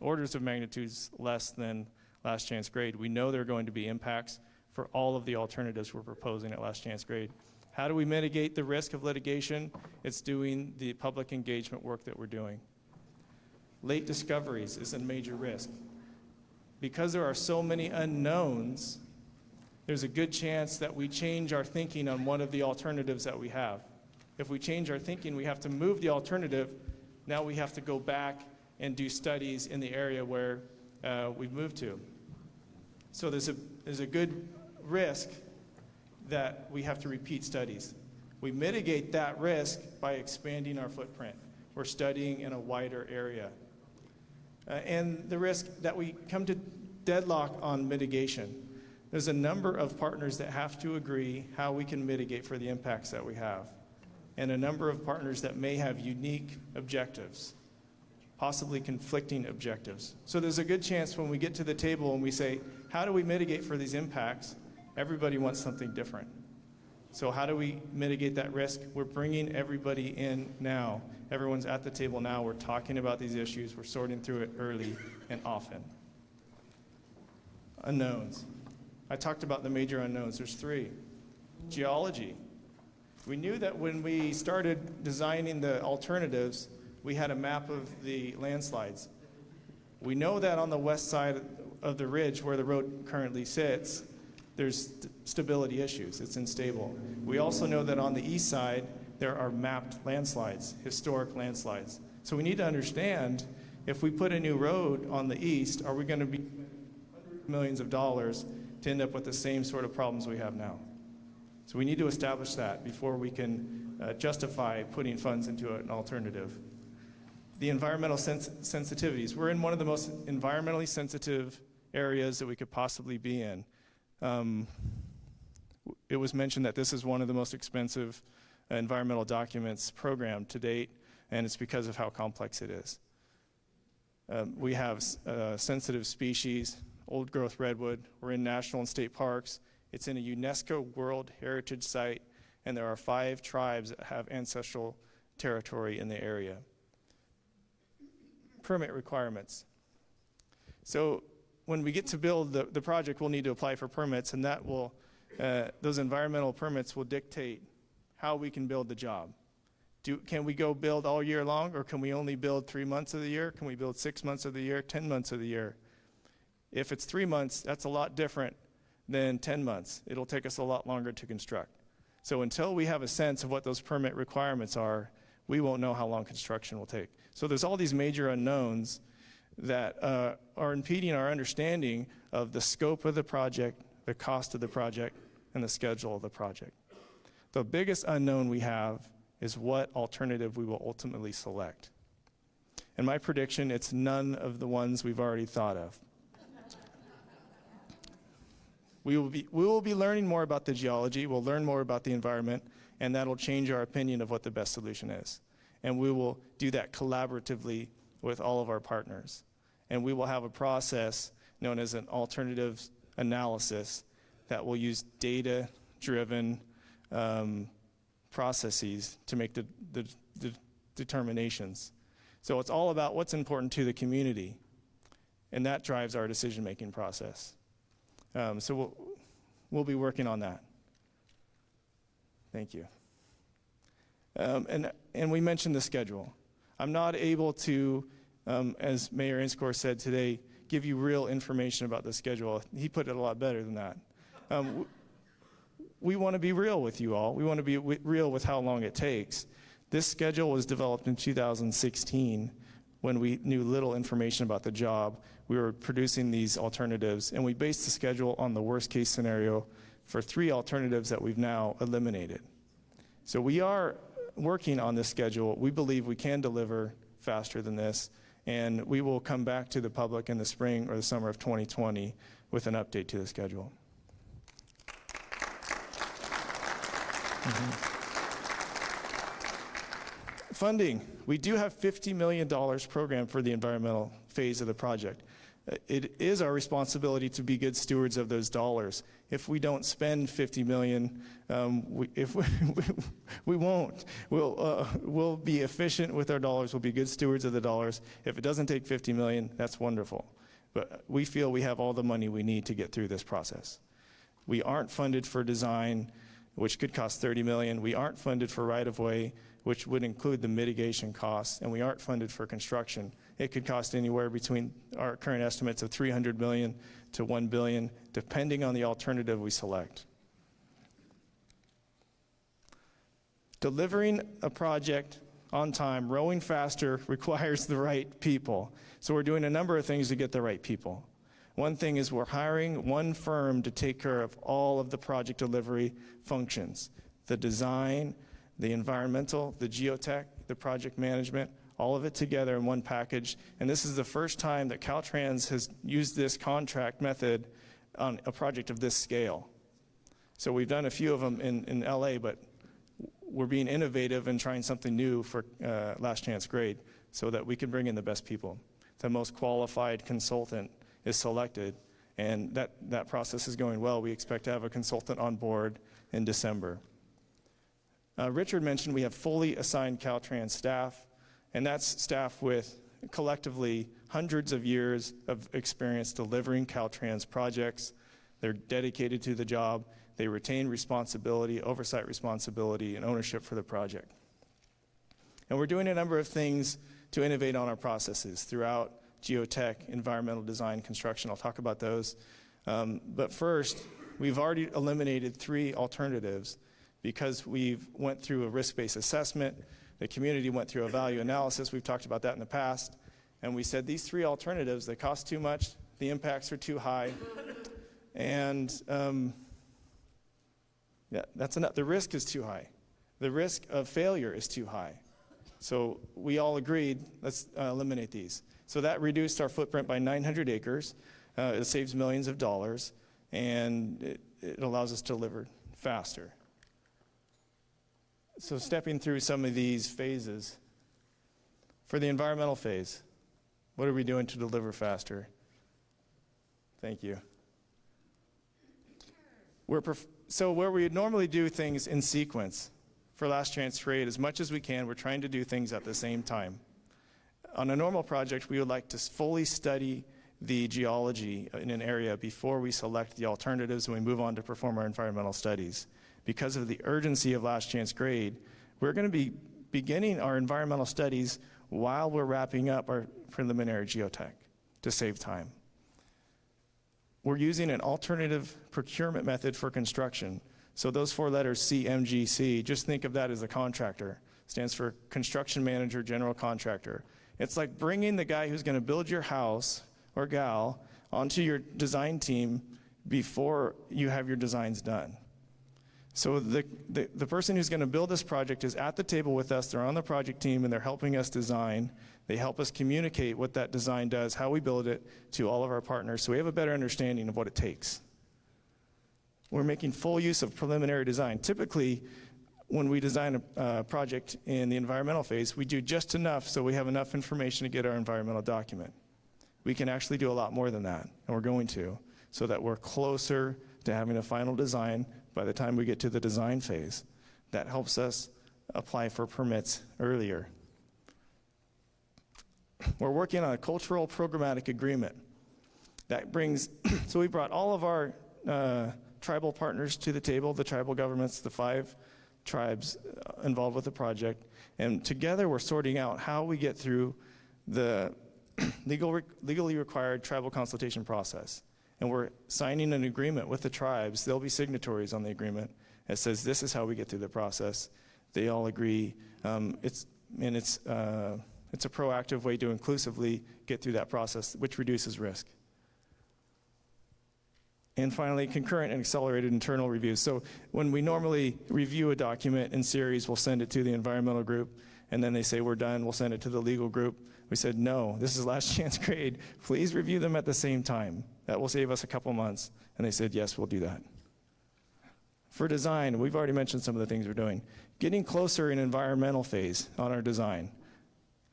orders of magnitudes less than last chance grade. We know there are going to be impacts for all of the alternatives we're proposing at last chance grade. How do we mitigate the risk of litigation? It's doing the public engagement work that we're doing. Late discoveries is a major risk. Because there are so many unknowns, there's a good chance that we change our thinking on one of the alternatives that we have. If we change our thinking, we have to move the alternative. Now we have to go back and do studies in the area where we've moved to. So there's a good risk that we have to repeat studies. We mitigate that risk by expanding our footprint. We're studying in a wider area. And the risk that we come to deadlock on mitigation. There's a number of partners that have to agree how we can mitigate for the impacts that we have. And a number of partners that may have unique objectives, possibly conflicting objectives. So there's a good chance when we get to the table and we say, how do we mitigate for these impacts? Everybody wants something different. So how do we mitigate that risk? We're bringing everybody in now. Everyone's at the table now. We're talking about these issues. We're sorting through it early and often. Unknowns. I talked about the major unknowns. There's 3. Geology. We knew that when we started designing the alternatives, we had a map of the landslides. We know that on the west side of the ridge where the road currently sits, there's stability issues. It's unstable. We also know that on the east side, there are mapped landslides, historic landslides. So we need to understand, if we put a new road on the east, are we going to be millions of dollars to end up with the same sort of problems we have now? So we need to establish that before we can justify putting funds into an alternative. The environmental sensitivities. We're in one of the most environmentally sensitive areas that we could possibly be in. It was mentioned that this is one of the most expensive environmental documents programmed to date, and it's because of how complex it is. We have sensitive species, old growth redwood. We're in national and state parks. It's in a UNESCO World Heritage Site, and there are 5 tribes that have ancestral territory in the area. Permit requirements. So when we get to build the project, we'll need to apply for permits, and that will, those environmental permits will dictate how we can build the job. Can we go build all year long, or can we only build 3 months of the year? Can we build 6 months of the year, 10 months of the year? If it's 3 months, that's a lot different than 10 months. It'll take us a lot longer to construct. So until we have a sense of what those permit requirements are, we won't know how long construction will take. So there's all these major unknowns that are impeding our understanding of the scope of the project, the cost of the project, and the schedule of the project. The biggest unknown we have is what alternative we will ultimately select. And my prediction, it's none of the ones we've already thought of. We will be learning more about the geology, we'll learn more about the environment, and that'll change our opinion of what the best solution is. And we will do that collaboratively with all of our partners. And we will have a process known as an alternatives analysis that will use data-driven processes to make the determinations. So it's all about what's important to the community, and that drives our decision-making process. So we'll be working on that. Thank you. And we mentioned the schedule. I'm not able to, as Mayor Inscore said today, give you real information about the schedule. He put it a lot better than that. We want to be real with you all. We want to be real with how long it takes. This schedule was developed in 2016 when we knew little information about the job. We were producing these alternatives, and we based the schedule on the worst case scenario for 3 alternatives that we've now eliminated. So we are working on this schedule. We believe we can deliver faster than this, and we will come back to the public in the spring or the summer of 2020 with an update to the schedule. Funding. We do have $50 million programmed for the environmental phase of the project. It is our responsibility to be good stewards of those dollars. If we don't spend $50 million, we won't. We'll be efficient with our dollars. We'll be good stewards of the dollars. If it doesn't take $50 million, that's wonderful. But we feel we have all the money we need to get through this process. We aren't funded for design, which could cost $30 million. We aren't funded for right-of-way, which would include the mitigation costs, and we aren't funded for construction. It could cost anywhere between our current estimates of $300 million to $1 billion, depending on the alternative we select. Delivering a project on time, rowing faster, requires the right people. So we're doing a number of things to get the right people. One thing is we're hiring one firm to take care of all of the project delivery functions: the design, the environmental, the geotech, the project management, all of it together in one package. And this is the first time that Caltrans has used this contract method on a project of this scale. So we've done a few of them in LA, but we're being innovative and trying something new for Last Chance Grade so that we can bring in the best people. The most qualified consultant is selected, and that process is going well. We expect to have a consultant on board in December. Richard mentioned we have fully assigned Caltrans staff, and that's staff with collectively hundreds of years of experience delivering Caltrans projects. They're dedicated to the job. They retain responsibility, oversight responsibility, and ownership for the project. And we're doing a number of things to innovate on our processes throughout geotech, environmental design, construction. I'll talk about those. But first, we've already eliminated 3 alternatives because we've went through a risk-based assessment. The community went through a value analysis. We've talked about that in the past. And we said these 3 alternatives, they cost too much, the impacts are too high, and that's enough. The risk is too high. The risk of failure is too high. So we all agreed, let's eliminate these. So that reduced our footprint by 900 acres. It saves millions of dollars, and it allows us to deliver faster. So stepping through some of these phases. For the environmental phase, what are we doing to deliver faster? Thank you. So where we normally do things in sequence, for Last Chance Trade, as much as we can, we're trying to do things at the same time. On a normal project, we would like to fully study the geology in an area before we select the alternatives and we move on to perform our environmental studies. because of the urgency of last chance grade, we're going to be beginning our environmental studies while we're wrapping up our preliminary geotech to save time. We're using an alternative procurement method for construction. So those 4 letters, CMGC, just think of that as a contractor. Stands for Construction Manager, General Contractor. It's like bringing the guy who's going to build your house or gal onto your design team before you have your designs done. So the person who's going to build this project is at the table with us. They're on the project team, and they're helping us design. They help us communicate what that design does, how we build it, to all of our partners, so we have a better understanding of what it takes. We're making full use of preliminary design. Typically, when we design a project in the environmental phase, we do just enough so we have enough information to get our environmental document. We can actually do a lot more than that, and we're going to, so that we're closer to having a final design by the time we get to the design phase. That helps us apply for permits earlier. We're working on a cultural programmatic agreement. That brings, so we brought all of our tribal partners to the table, the tribal governments, the 5 tribes involved with the project, and together we're sorting out how we get through the legally required tribal consultation process. And we're signing an agreement with the tribes. They'll be signatories on the agreement that says this is how we get through the process. They all agree. It's a proactive way to inclusively get through that process, which reduces risk. And finally, concurrent and accelerated internal reviews. So when we normally review a document in series, we'll send it to the environmental group, and then they say we're done, we'll send it to the legal group. We said, no, this is last chance grade. Please review them at the same time. That will save us a couple months. And they said, yes, we'll do that. For design, we've already mentioned some of the things we're doing. Getting closer in environmental phase on our design.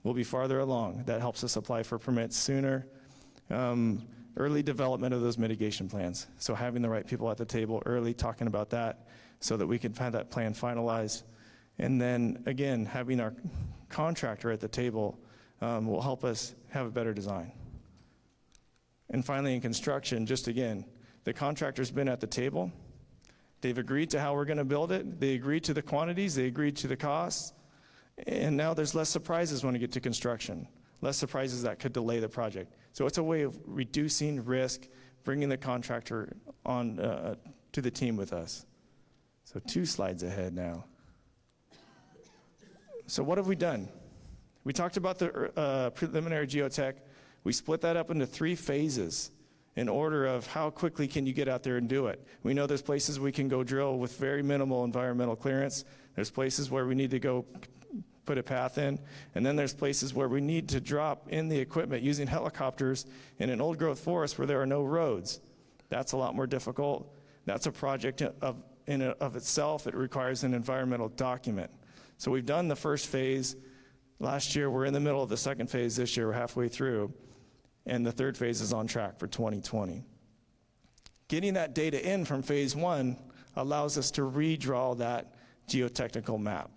We'll be farther along. That helps us apply for permits sooner. Early development of those mitigation plans. So having the right people at the table early, talking about that so that we can have that plan finalized. And then, again, having our contractor at the table will help us have a better design. And finally, in construction, just again, the contractor's been at the table. They've agreed to how we're going to build it. They agreed to the quantities. They agreed to the costs. And now there's less surprises when we get to construction. Less surprises that could delay the project. So it's a way of reducing risk, bringing the contractor on to the team with us. So 2 slides ahead now. So what have we done? We talked about the preliminary geotech. We split that up into 3 phases in order of how quickly can you get out there and do it. We know there's places we can go drill with very minimal environmental clearance. There's places where we need to go put a path in, and then there's places where we need to drop in the equipment using helicopters in an old growth forest where there are no roads. That's a lot more difficult. That's a project of itself. It requires an environmental document. So we've done the first phase. Last year, we're in the middle of the second phase. This year, we're halfway through, and the third phase is on track for 2020. Getting that data in from phase 1 allows us to redraw that geotechnical map.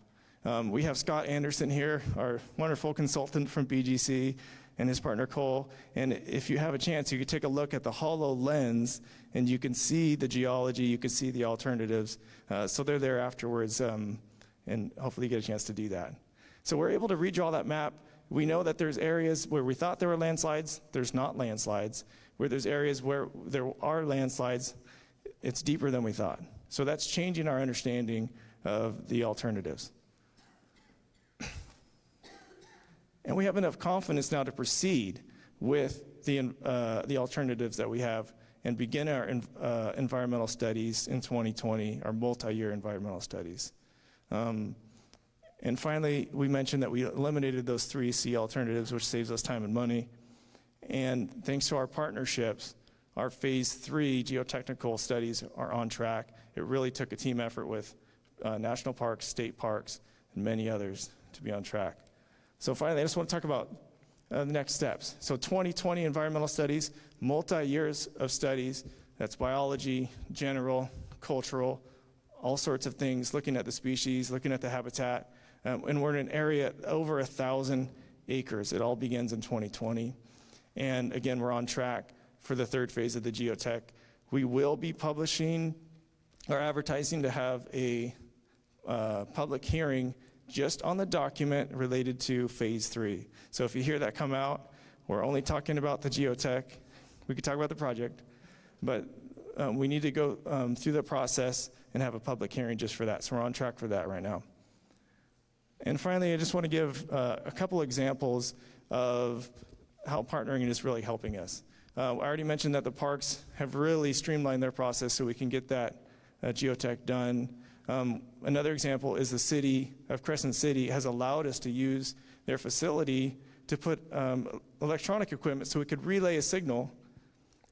We have Scott Anderson here, our wonderful consultant from BGC, and his partner Cole. And if you have a chance, you could take a look at the HoloLens, and you can see the geology, you can see the alternatives. So they're there afterwards, and hopefully you get a chance to do that. So we're able to redraw that map. We know that there's areas where we thought there were landslides, there's not landslides. Where there's areas where there are landslides, it's deeper than we thought. So that's changing our understanding of the alternatives. And we have enough confidence now to proceed with the alternatives that we have and begin our environmental studies in 2020, our multi-year environmental studies. And finally, we mentioned that we eliminated those 3 C alternatives, which saves us time and money. And thanks to our partnerships, our phase 3 geotechnical studies are on track. It really took a team effort with national parks, state parks, and many others to be on track. So finally, I just want to talk about the next steps. So 2020 environmental studies, multi-years of studies. That's biology, general, cultural, all sorts of things, looking at the species, looking at the habitat. And we're in an area over 1,000 acres. It all begins in 2020. And again, we're on track for the third phase of the geotech. We will be publishing are advertising to have a public hearing just on the document related to phase 3. So if you hear that come out, we're only talking about the geotech. We could talk about the project, but we need to go through the process and have a public hearing just for that. So we're on track for that right now. And finally, I just want to give a couple examples of how partnering is really helping us. I already mentioned that the parks have really streamlined their process so we can get that geotech done. Another example is the city of Crescent City has allowed us to use their facility to put electronic equipment so we could relay a signal,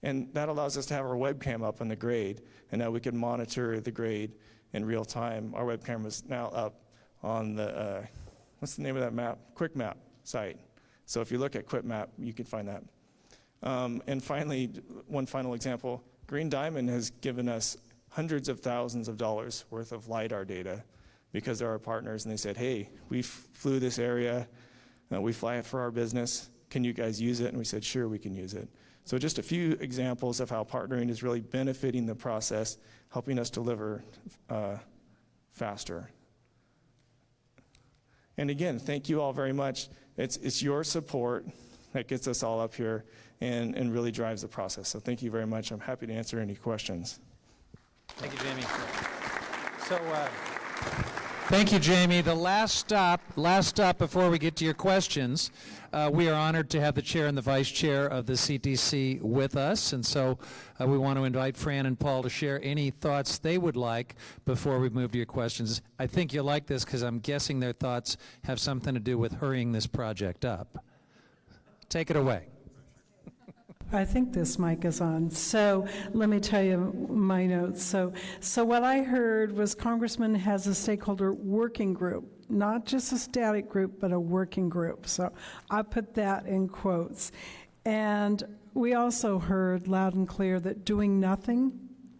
and that allows us to have our webcam up on the grade, and now we can monitor the grade in real time. Our webcam is now up on the, what's the name of that map? Quick Map site. So if you look at Quick Map, you can find that. And finally, one final example, Green Diamond has given us hundreds of thousands of dollars worth of LiDAR data because they're our partners, and they said, hey, we flew this area, we fly it for our business, can you guys use it? And we said, sure, we can use it. So just a few examples of how partnering is really benefiting the process, helping us deliver faster. And again, thank you all very much. It's your support that gets us all up here and really drives the process. So thank you very much. I'm happy to answer any questions. Thank you, Jamie. So, thank you, Jamie. The last stop before we get to your questions, we are honored to have the chair and the vice chair of the CTC with us, and so we want to invite Fran and Paul to share any thoughts they would like before we move to your questions. I think you'll like this because I'm guessing their thoughts have something to do with hurrying this project up. Take it away. I think this mic is on. So let me tell you my notes. So what I heard was Congressman has a stakeholder working group, not just a static group, but a working group. So I put that in quotes. And we also heard loud and clear that doing nothing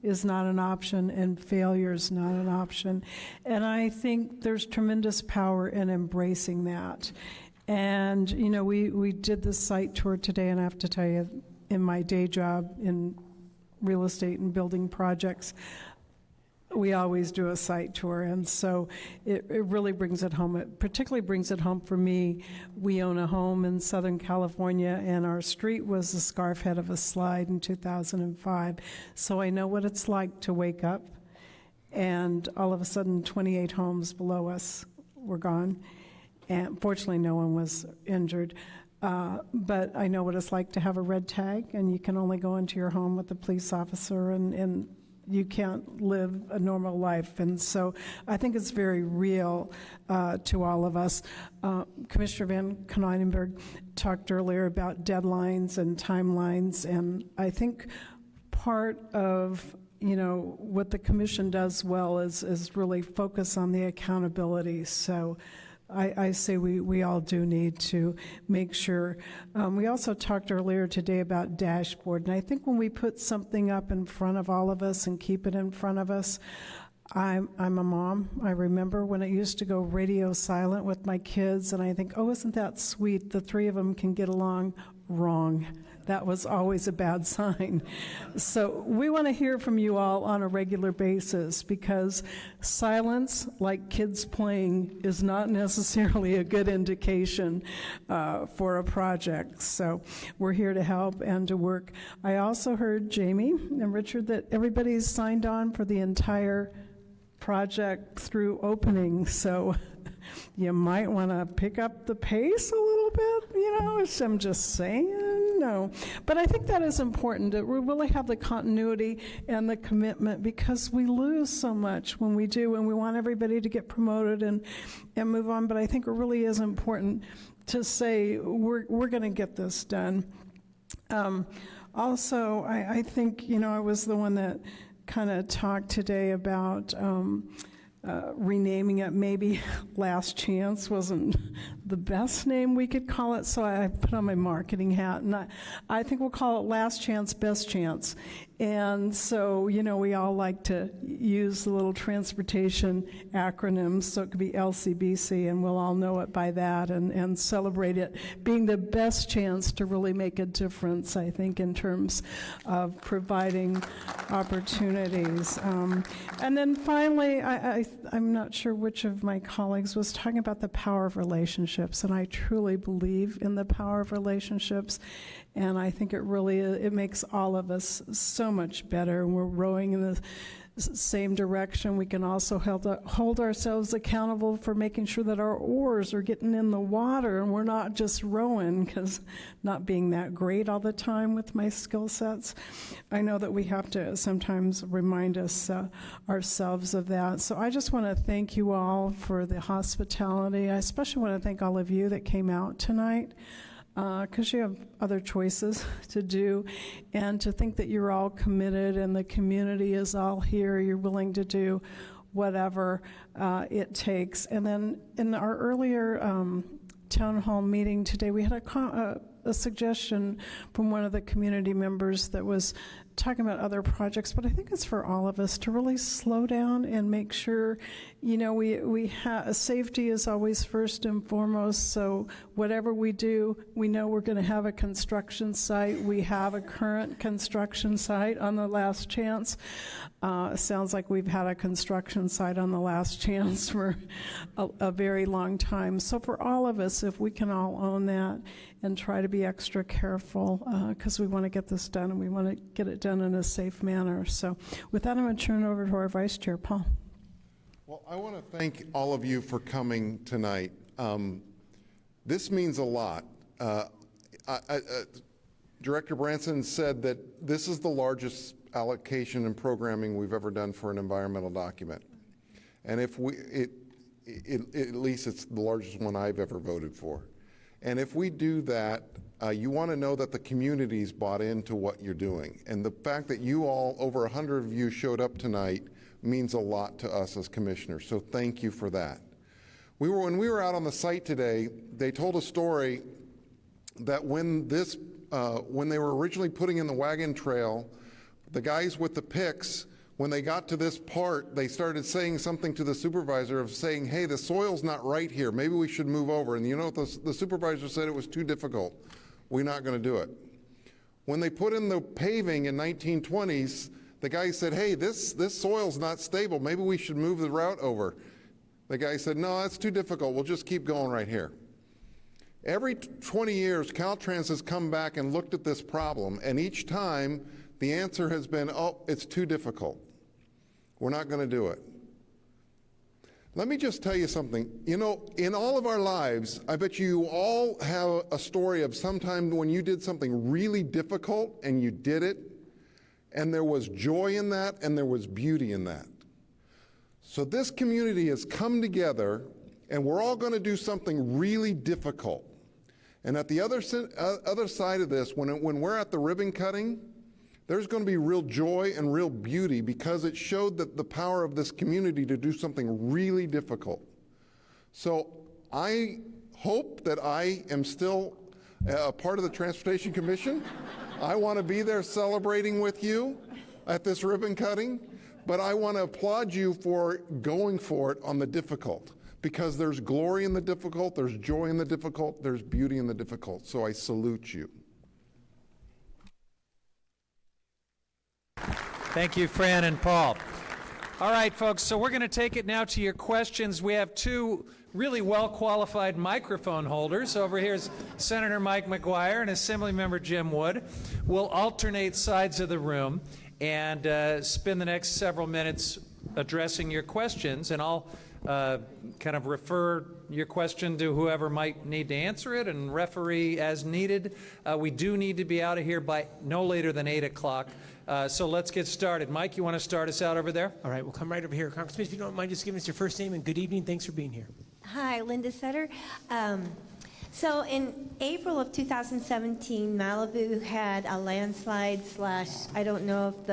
is not an option and failure is not an option. And I think there's tremendous power in embracing that. And, you know, we did the site tour today, and I have to tell you, in my day job in real estate and building projects, we always do a site tour, and so it really brings it home. It particularly brings it home for me. We own a home in Southern California, and our street was the scarf head of a slide in 2005, so I know what it's like to wake up, and all of a sudden 28 homes below us were gone, and fortunately no one was injured. But I know what it's like to have a red tag, and you can only go into your home with a police officer, and you can't live a normal life. And so I think it's very real to all of us. Commissioner Van Konynenberg talked earlier about deadlines and timelines, and I think part of what the commission does well is really focus on the accountability. So I say we all do need to make sure. We also talked earlier today about dashboard, and I think when we put something up in front of all of us and keep it in front of us, I'm a mom. I remember when it used to go radio silent with my kids, and I think, oh, isn't that sweet? The three of them can get along. Wrong. That was always a bad sign. So we want to hear from you all on a regular basis, because silence, like kids playing, is not necessarily a good indication for a project. So we're here to help and to work. I also heard, Jamie and Richard, that everybody's signed on for the entire project through opening. So you might want to pick up the pace a little bit, I'm just saying, no. But I think that is important, that we really have the continuity and the commitment, because we lose so much when we do, and we want everybody to get promoted and move on. But I think it really is important to say we're going to get this done. Also, I think, I was the one that kind of talked today about renaming it. Maybe Last Chance wasn't the best name we could call it, so I put on my marketing hat, and I think we'll call it Last Chance, Best Chance. And so, you know, we all like to use the little transportation acronyms, so it could be LCBC, and we'll all know it by that, and celebrate it being the best chance to really make a difference, I think, in terms of providing opportunities. And then finally, I'm not sure which of my colleagues was talking about the power of relationships, and I truly believe in the power of relationships. And I think it makes all of us so much better. We're rowing in the same direction. We can also hold ourselves accountable for making sure that our oars are getting in the water and we're not just rowing, because not being that great all the time with my skill sets, I know that we have to sometimes remind ourselves of that. So I just want to thank you all for the hospitality. I especially want to thank all of you that came out tonight, because you have other choices to do, and to think that you're all committed and the community is all here, you're willing to do whatever it takes. And then in our earlier town hall meeting today, we had a suggestion from one of the community members that was talking about other projects, but I think it's for all of us to really slow down and make sure, you know, safety is always first and foremost. So whatever we do, we know we're going to have a construction site. We have a current construction site on the last chance. Sounds like we've had a construction site on the last chance for a very long time. So for all of us, if we can all own that and try to be extra careful, because we want to get this done and we want to get it done in a safe manner. So with that, I'm going to turn it over to our Vice Chair, Paul. Well, I want to thank all of you for coming tonight. This means a lot. Director Branson said that this is the largest allocation and programming we've ever done for an environmental document. And at least it's the largest one I've ever voted for. And if we do that, you want to know that the community's bought into what you're doing. And the fact that you all, over 100 of you, showed up tonight means a lot to us as commissioners. So thank you for that. When we were out on the site today, they told a story that when they were originally putting in the wagon trail, the guys with the picks, when they got to this part, they started saying something to the supervisor of saying, hey, the soil's not right here. Maybe we should move over. And you know what the supervisor said? It was too difficult. We're not going to do it. When they put in the paving in 1920s, the guy said, hey, this soil's not stable. Maybe we should move the route over. The guy said, no, that's too difficult. We'll just keep going right here. Every 20 years, Caltrans has come back and looked at this problem, and each time the answer has been, oh, it's too difficult. We're not going to do it. Let me just tell you something. You know, in all of our lives, I bet you all have a story of sometime when you did something really difficult and you did it, and there was joy in that and there was beauty in that. So this community has come together, and we're all going to do something really difficult. And at the other side of this, when we're at the ribbon cutting, there's going to be real joy and real beauty, because it showed that the power of this community to do something really difficult. So I hope that I am still a part of the Transportation Commission. I want to be there celebrating with you at this ribbon cutting, but I want to applaud you for going for it on the difficult, because there's glory in the difficult, there's joy in the difficult, there's beauty in the difficult. So I salute you. Thank you, Fran and Paul. All right, folks, so we're going to take it now to your questions. We have two really well-qualified microphone holders. Over here is Senator Mike McGuire and Assemblymember Jim Wood. We'll alternate sides of the room and spend the next several minutes addressing your questions, and I'll kind of refer your question to whoever might need to answer it and referee as needed. We do need to be out of here by no later than 8 o'clock. So let's get started. Mike, you want to start us out over there? All right, we'll come right over here. Congressman, if you don't mind just giving us your first name and good evening. Thanks for being here. Hi, Linda Sutter. So in April of 2017, Malibu had a landslide / I don't know if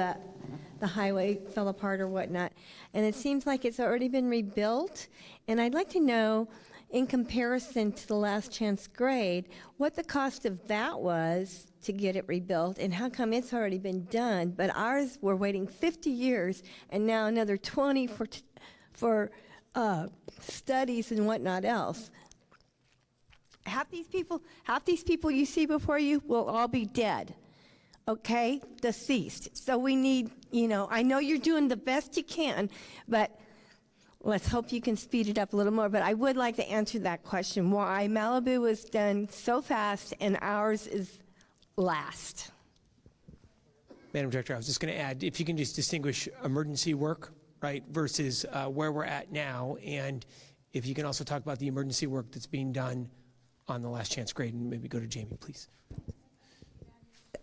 the highway fell apart or whatnot. And it seems like it's already been rebuilt. And I'd like to know, in comparison to the last chance grade, what the cost of that was to get it rebuilt, and how come it's already been done, but ours we're waiting 50 years and now another 20 for studies and whatnot else. Half these people you see before you will all be dead, okay, deceased. So we need, I know you're doing the best you can, but let's hope you can speed it up a little more. But I would like to answer that question, why Malibu was done so fast and ours is last. Madam Director, I was just going to add, if you can just distinguish emergency work, right, versus where we're at now, and if you can also talk about the emergency work that's being done on the last chance grade, and maybe go to Jamie, please.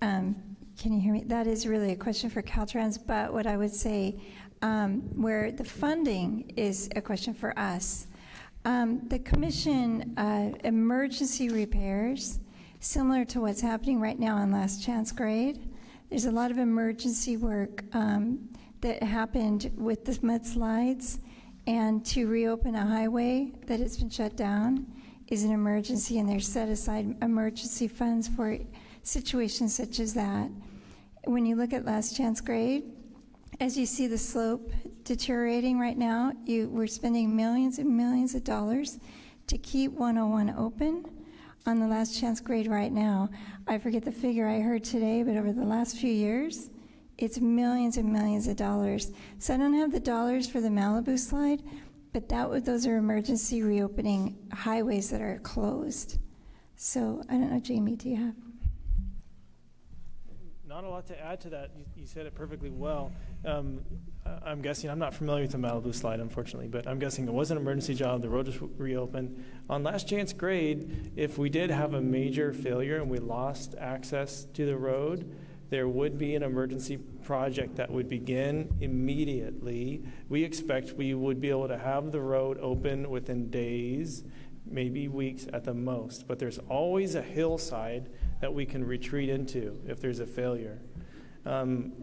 Can you hear me? That is really a question for Caltrans, but what I would say, where the funding is a question for us, the commission emergency repairs, similar to what's happening right now on last chance grade. There's a lot of emergency work that happened with the mudslides, and to reopen a highway that has been shut down is an emergency, and there's set aside emergency funds for situations such as that. When you look at last chance grade, as you see the slope deteriorating right now, we're spending millions and millions of dollars to keep 101 open on the last chance grade right now. I forget the figure I heard today, but over the last few years, it's millions and millions of dollars. So I don't have the dollars for the Malibu slide, but those are emergency reopening highways that are closed. So I don't know, Jamie, do you have? Not a lot to add to that. You said it perfectly well. I'm guessing, I'm not familiar with the Malibu slide, unfortunately, but I'm guessing it was an emergency job. The road was reopened. On last chance grade, if we did have a major failure and we lost access to the road, there would be an emergency project that would begin immediately. We expect we would be able to have the road open within days, maybe weeks at the most, but there's always a hillside that we can retreat into if there's a failure.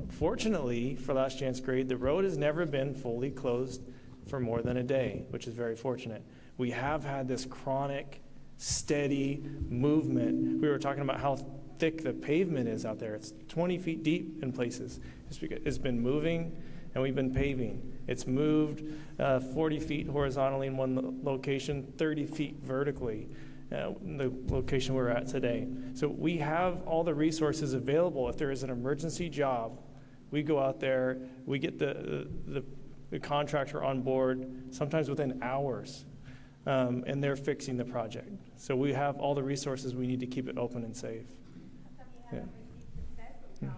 Fortunately, for last chance grade, the road has never been fully closed for more than a day, which is very fortunate. We have had this chronic, steady movement. We were talking about how thick the pavement is out there. It's 20 feet deep in places. It's been moving, and we've been paving. It's moved 40 feet horizontally in one location, 30 feet vertically, the location we're at today. So we have all the resources available. If there is an emergency job, we go out there, we get the contractor on board, sometimes within hours, and they're fixing the project. So we have all the resources we need to keep it open and safe. Yeah.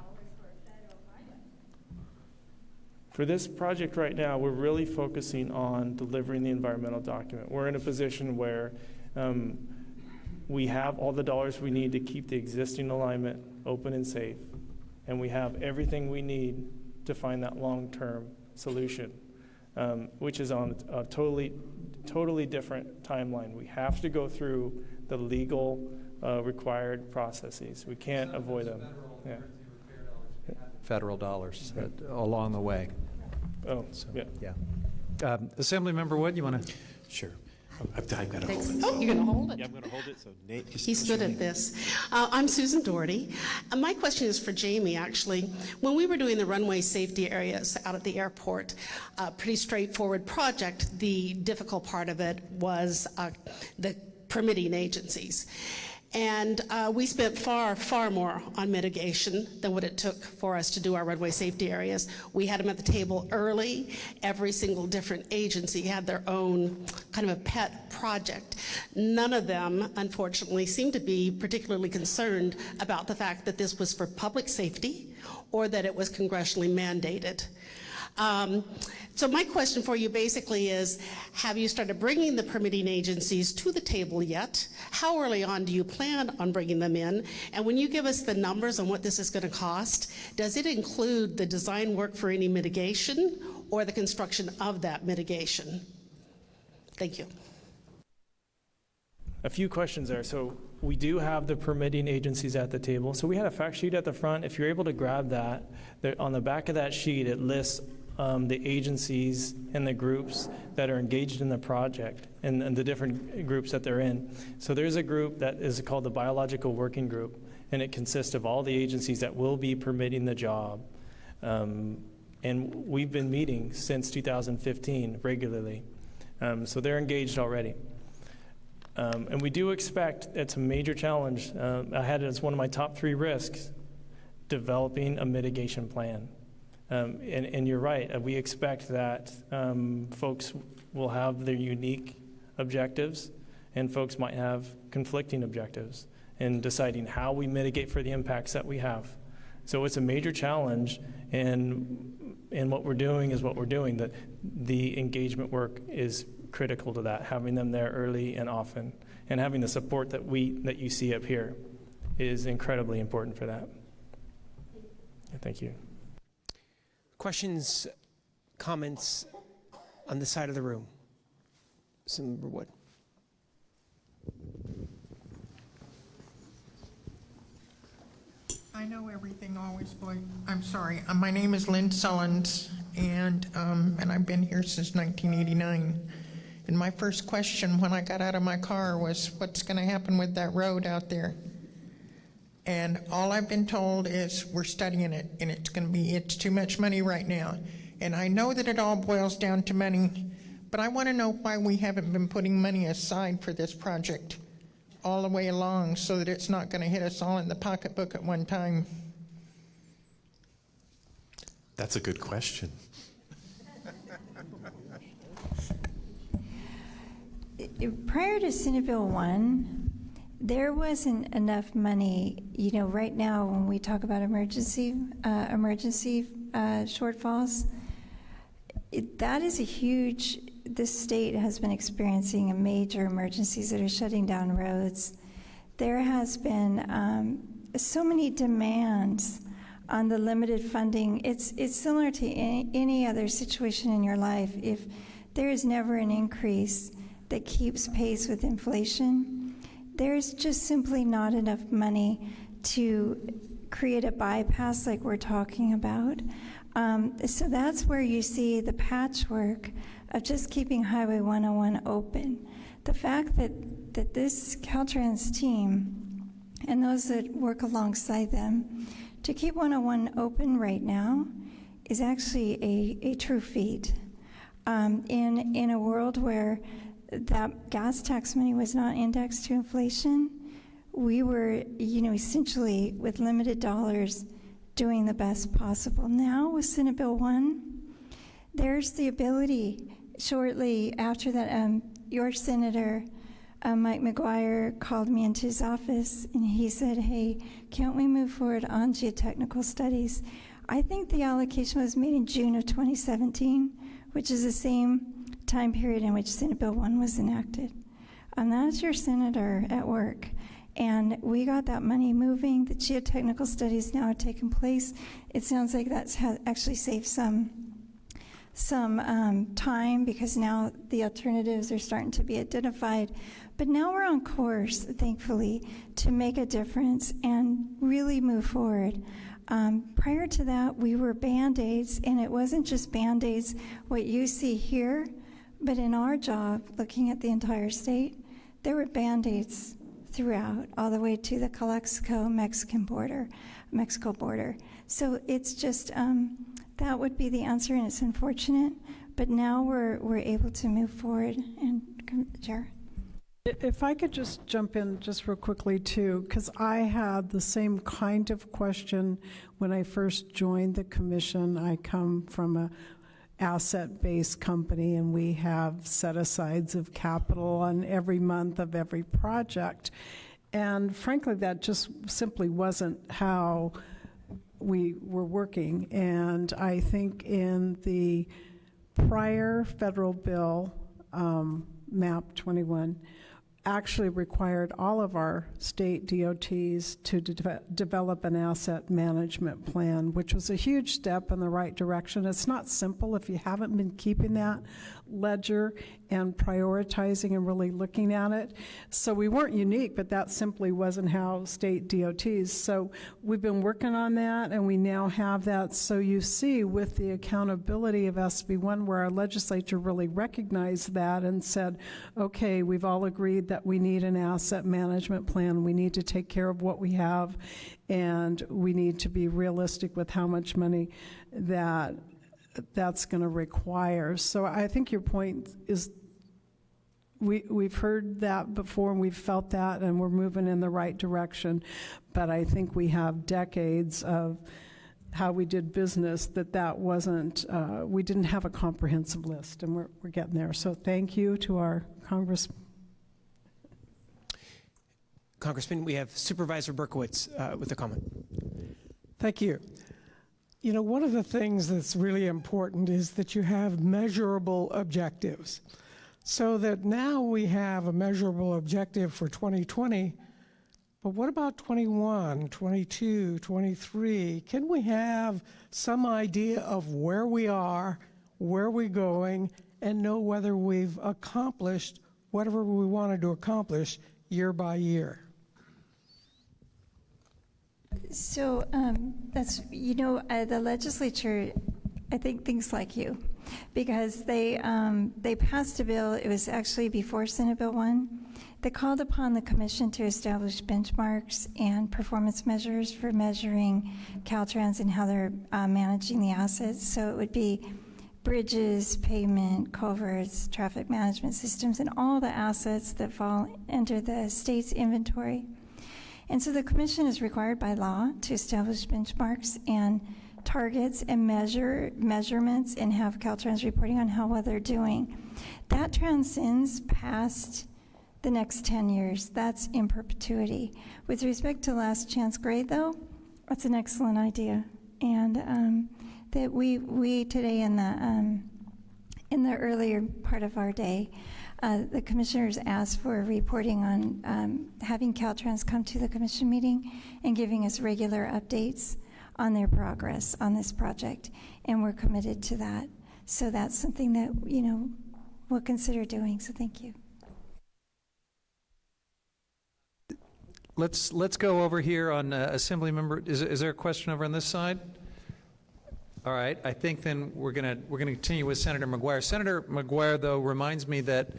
For this project right now, we're really focusing on delivering the environmental document. We're in a position where we have all the dollars we need to keep the existing alignment open and safe, and we have everything we need to find that long-term solution, which is on a totally different timeline. We have to go through the legal required processes. We can't avoid them. Yeah. Federal dollars along the way. Oh, so, yeah. Assemblymember Wood, you want to? Sure. I've got to hold it. Oh, you're going to hold it? Yeah, I'm going to hold it. So Nate, he's good at this. I'm Susan Doherty. My question is for Jamie, actually. When we were doing the runway safety areas out at the airport, pretty straightforward project. The difficult part of it was the permitting agencies. And we spent far more on mitigation than what it took for us to do our runway safety areas. We had them at the table early. Every single different agency had their own kind of a pet project. None of them, unfortunately, seemed to be particularly concerned about the fact that this was for public safety or that it was congressionally mandated. So my question for you basically is, have you started bringing the permitting agencies to the table yet? How early on do you plan on bringing them in? And when you give us the numbers on what this is going to cost, does it include the design work for any mitigation or the construction of that mitigation? Thank you. A few questions there. So we do have the permitting agencies at the table. So we had a fact sheet at the front. If you're able to grab that, on the back of that sheet, it lists the agencies and the groups that are engaged in the project and the different groups that they're in. So there's a group that is called the Biological Working Group, and it consists of all the agencies that will be permitting the job. And we've been meeting since 2015 regularly. So they're engaged already. And we do expect, it's a major challenge. I had it as one of my top 3 risks, developing a mitigation plan. And you're right, we expect that folks will have their unique objectives, and folks might have conflicting objectives in deciding how we mitigate for the impacts that we have. So it's a major challenge, and what we're doing is what we're doing. The engagement work is critical to that, having them there early and often, and having the support that you see up here is incredibly important for that. Thank you. Questions, comments on the side of the room? Assemblymember Wood. I know everything always, I'm sorry. My name is Lynn Sullins, and I've been here since 1989. And my first question when I got out of my car was, what's going to happen with that road out there? And all I've been told is we're studying it, and it's too much money right now. And I know that it all boils down to money, but I want to know why we haven't been putting money aside for this project all the way along so that it's not going to hit us all in the pocketbook at one time. That's a good question. Prior to Senate Bill 1, there wasn't enough money. You know, right now when we talk about emergency shortfalls, that is a huge. This state has been experiencing a major emergencies that are shutting down roads. There has been so many demands on the limited funding. It's similar to any other situation in your life. If there is never an increase that keeps pace with inflation, there's just simply not enough money to create a bypass like we're talking about. So that's where you see the patchwork of just keeping Highway 101 open. The fact that this Caltrans team and those that work alongside them to keep 101 open right now is actually a true feat. In a world where that gas tax money was not indexed to inflation, we were, essentially with limited dollars doing the best possible. Now with Senate Bill 1, there's the ability shortly after that, your Senator, Mike McGuire, called me into his office and he said, hey, can't we move forward on geotechnical studies? I think the allocation was made in June of 2017, which is the same time period in which Senate Bill 1 was enacted. That's your senator at work. And we got that money moving. The geotechnical studies now are taking place. It sounds like that's actually saved some time because now the alternatives are starting to be identified. But now we're on course, thankfully, to make a difference and really move forward. Prior to that, we were Band-Aids, and it wasn't just Band-Aids, what you see here, but in our job, looking at the entire state, there were Band-Aids throughout, all the way to the Calexico-Mexico border. So it's just, that would be the answer, and it's unfortunate, but now we're able to move forward. And Chair? If I could just jump in just real quickly too, because I had the same kind of question when I first joined the commission. I come from a asset-based company, and we have set-asides of capital on every month of every project. And frankly, that just simply wasn't how we were working. And I think in the prior federal bill, MAP 21, actually required all of our state DOTs to develop an asset management plan, which was a huge step in the right direction. It's not simple if you haven't been keeping that ledger and prioritizing and really looking at it. So we weren't unique, but that simply wasn't how state DOTs. So we've been working on that, and we now have that. So you see with the accountability of SB1 where our legislature really recognized that and said, okay, we've all agreed that we need an asset management plan. We need to take care of what we have, and we need to be realistic with how much money that's going to require. So I think your point is we've heard that before, and we've felt that, and we're moving in the right direction. But I think we have decades of how we did business that wasn't, we didn't have a comprehensive list, and we're getting there. So thank you to our Congressman, we have Supervisor Berkowitz with a comment. Thank you. You know, one of the things that's really important is that you have measurable objectives. So that now we have a measurable objective for 2020, but what about 21, 22, 23? Can we have some idea of where we are, where we're going, and know whether we've accomplished whatever we wanted to accomplish year by year? So that's, the legislature, I think, thinks like you, because they passed a bill. It was actually before Senate Bill 1. They called upon the commission to establish benchmarks and performance measures for measuring Caltrans and how they're managing the assets. So it would be bridges, pavement, culverts, traffic management systems, and all the assets that fall under the state's inventory. And so the commission is required by law to establish benchmarks and targets and measurements and have Caltrans reporting on how well they're doing. That transcends past the next 10 years. That's in perpetuity. With respect to last chance grade, though, that's an excellent idea. And that we today in the earlier part of our day, the commissioners asked for reporting on having Caltrans come to the commission meeting and giving us regular updates on their progress on this project, and we're committed to that. So that's something that, we'll consider doing, so thank you. Let's go over here on Assemblymember. Is there a question over on this side? All right, I think then we're gonna continue with Senator McGuire. Senator McGuire, though, reminds me that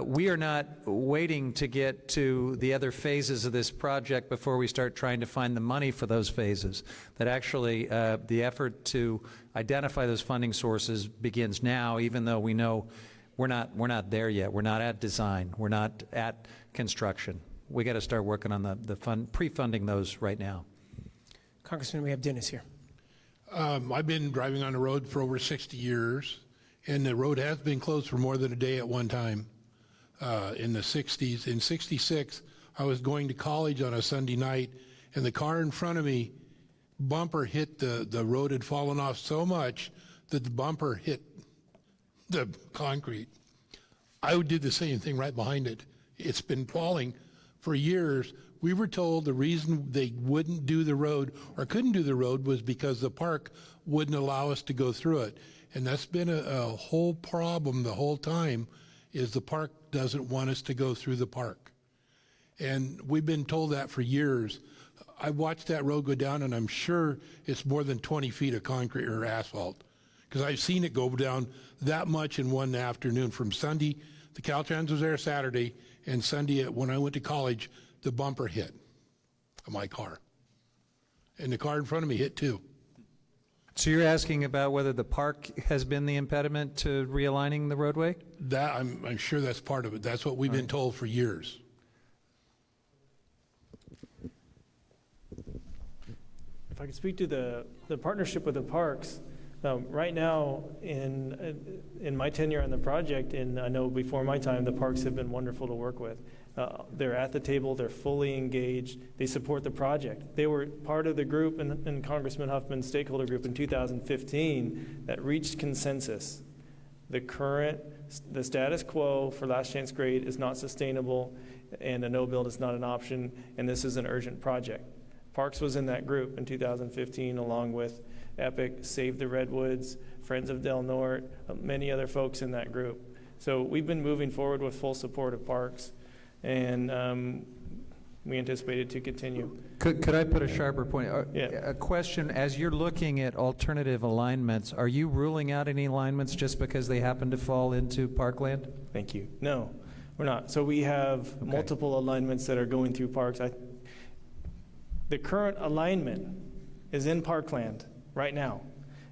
we are not waiting to get to the other phases of this project before we start trying to find the money for those phases. That actually the effort to identify those funding sources begins now, even though we know we're not there yet. We're not at design. We're not at construction. We got to start working on the pre-funding those right now. Congressman, we have Dennis here. I've been driving on the road for over 60 years, and the road has been closed for more than a day at one time in the 60s. In 66, I was going to college on a Sunday night, and the car in front of me bumper hit the road had fallen off so much that the bumper hit the concrete. I did the same thing right behind it. It's been falling for years. We were told the reason they wouldn't do the road or couldn't do the road was because the park wouldn't allow us to go through it. And that's been a whole problem the whole time, is the park doesn't want us to go through the park. And we've been told that for years. I watched that road go down, and I'm sure it's more than 20 feet of concrete or asphalt, because I've seen it go down that much in one afternoon. From Sunday, the Caltrans was there Saturday, and Sunday when I went to college, the bumper hit my car, and the car in front of me hit too. So you're asking about whether the park has been the impediment to realigning the roadway? That I'm sure that's part of it. That's what we've been told for years. If I could speak to the partnership with the parks, right now in my tenure on the project, and I know before my time, the parks have been wonderful to work with. They're at the table, they're fully engaged, they support the project. They were part of the group in Congressman Huffman's stakeholder group in 2015 that reached consensus. The status quo for last chance grade is not sustainable, and a no build is not an option, and this is an urgent project. Parks was in that group in 2015 along with Epic, Save the Redwoods, Friends of Del Norte, many other folks in that group. So we've been moving forward with full support of Parks, and we anticipate it to continue. Could I put a sharper point? Yeah. A question, as you're looking at alternative alignments, are you ruling out any alignments just because they happen to fall into parkland? Thank you. No. We're not. So we have multiple alignments that are going through parks. The current alignment is in parkland right now.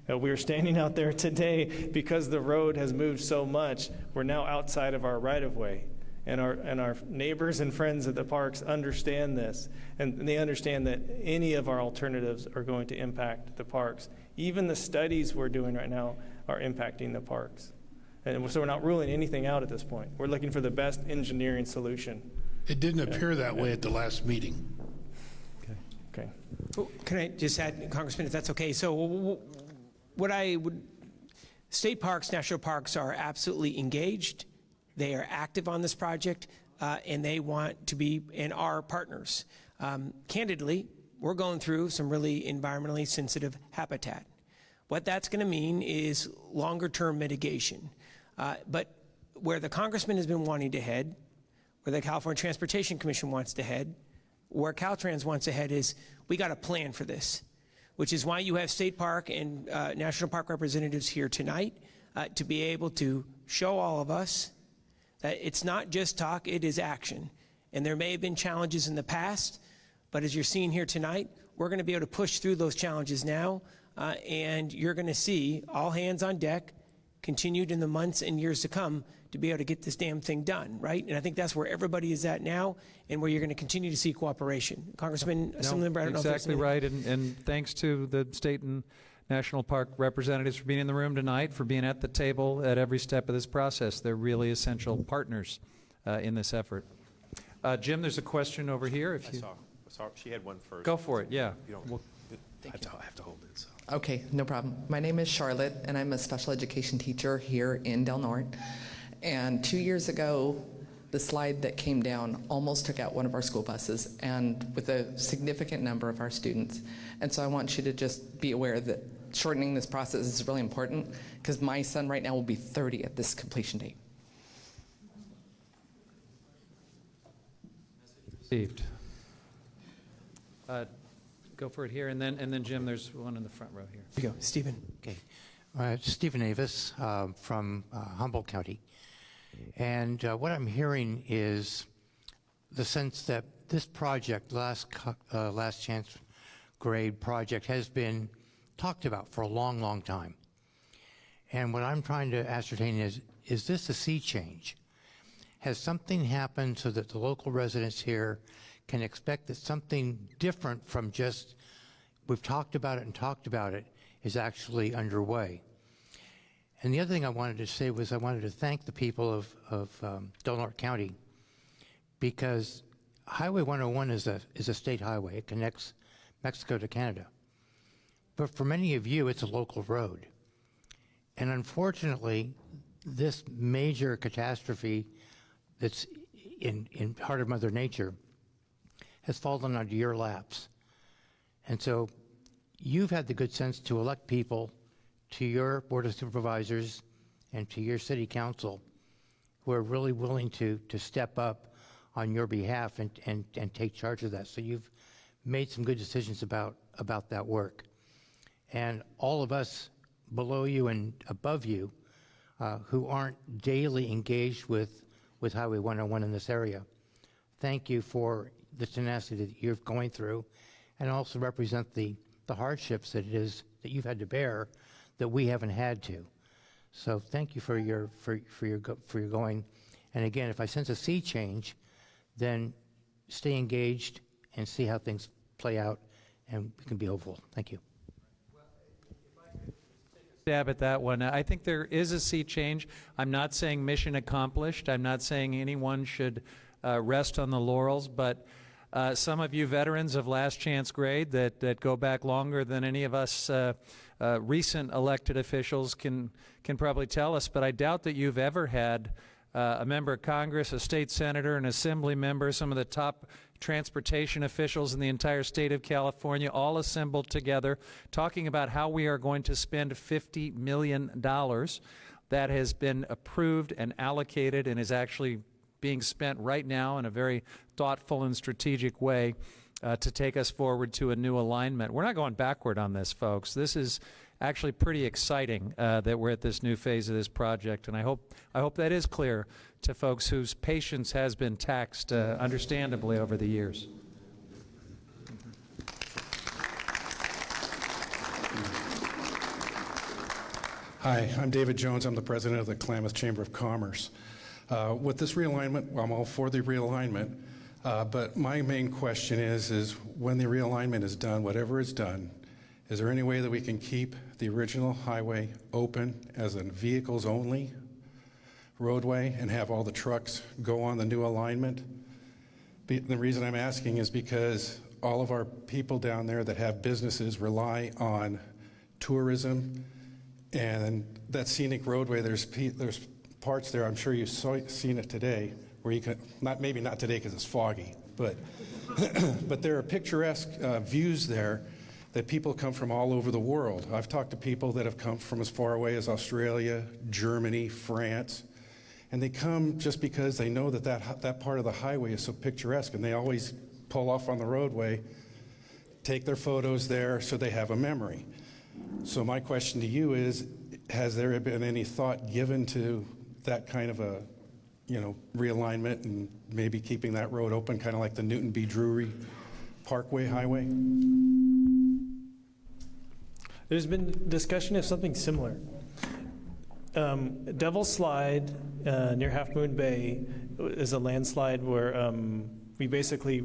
We're standing out there today because the road has moved so much. We're now outside of our right-of-way. And our neighbors and friends at the parks understand this. And they understand that any of our alternatives are going to impact the parks. Even the studies we're doing right now are impacting the parks. And so we're not ruling anything out at this point. We're looking for the best engineering solution. It didn't appear that way at the last meeting. Okay. Oh, can I just add, Congressman, if that's okay? So state parks, national parks are absolutely engaged. They are active on this project, and they want to be and are partners. Candidly, we're going through some really environmentally sensitive habitat. What that's going to mean is longer-term mitigation. But where the congressman has been wanting to head, where the California Transportation Commission wants to head, where Caltrans wants to head is we got a plan for this, which is why you have state park and national park representatives here tonight to be able to show all of us that it's not just talk, it is action. And there may have been challenges in the past, but as you're seeing here tonight, we're going to be able to push through those challenges now, and you're going to see all hands on deck continued in the months and years to come to be able to get this damn thing done, right? And I think that's where everybody is at now and where you're going to continue to see cooperation. Congressman, Assemblymember, I don't know if exactly right, and thanks to the state and national park representatives for being in the room tonight, for being at the table at every step of this process. They're really essential partners in this effort. Jim, there's a question over here. If you I saw she had one first. go for it, yeah. You don't, I have to hold it. So. Okay, no problem. My name is Charlotte, and I'm a special education teacher here in Del Norte. And 2 years ago, the slide that came down almost took out one of our school buses, and with a significant number of our students. And so I want you to just be aware that shortening this process is really important, because my son right now will be 30 at this completion date. Received. Go for it here, and then Jim, there's one in the front row here. Here you go, Stephen. Okay, Stephen Avis from Humboldt County, and what I'm hearing is the sense that this project, last chance grade project, has been talked about for a long, long time. And what I'm trying to ascertain is this a sea change? Has something happened so that the local residents here can expect that something different from just we've talked about it is actually underway? And the other thing I wanted to say was I wanted to thank the people of Del Norte County, because Highway 101 is a state highway. It connects Mexico to Canada. But for many of you, it's a local road. And unfortunately, this major catastrophe that's in heart of Mother Nature has fallen under your laps. And so you've had the good sense to elect people to your Board of Supervisors and to your City Council who are really willing to step up on your behalf and take charge of that. So you've made some good decisions about that work. And all of us below you and above you who aren't daily engaged with Highway 101 in this area, thank you for the tenacity that you're going through, and also represent the hardships that you've had to bear that we haven't had to. So thank you for your going. And again, if I sense a sea change, then stay engaged and see how things play out, and we can be hopeful. Thank you. Stab at that one. I think there is a sea change. I'm not saying mission accomplished. I'm not saying anyone should rest on the laurels, but some of you veterans of last chance grade that go back longer than any of us recent elected officials can probably tell us, but I doubt that you've ever had a member of Congress, a state senator, an assembly member, some of the top transportation officials in the entire state of California all assembled together talking about how we are going to spend $50 million that has been approved and allocated and is actually being spent right now in a very thoughtful and strategic way to take us forward to a new alignment. We're not going backward on this, folks. This is actually pretty exciting that we're at this new phase of this project, and I hope that is clear to folks whose patience has been taxed understandably over the years. Hi, I'm David Jones. I'm the president of the Klamath Chamber of Commerce. With this realignment, I'm all for the realignment, but my main question is when the realignment is done, whatever is done, is there any way that we can keep the original highway open as a vehicles-only roadway and have all the trucks go on the new alignment? The reason I'm asking is because all of our people down there that have businesses rely on tourism, and that scenic roadway, there's parts there, I'm sure you've seen it today, where you can, maybe not today because it's foggy, but, but there are picturesque views there that people come from all over the world. I've talked to people that have come from as far away as Australia, Germany, France, and they come just because they know that part of the highway is so picturesque, and they always pull off on the roadway, take their photos there so they have a memory. So my question to you is, has there been any thought given to that kind of a, realignment and maybe keeping that road open, kind of like the Newton B. Drury Parkway Highway? There's been discussion of something similar. Devil's Slide near Half Moon Bay is a landslide where we basically,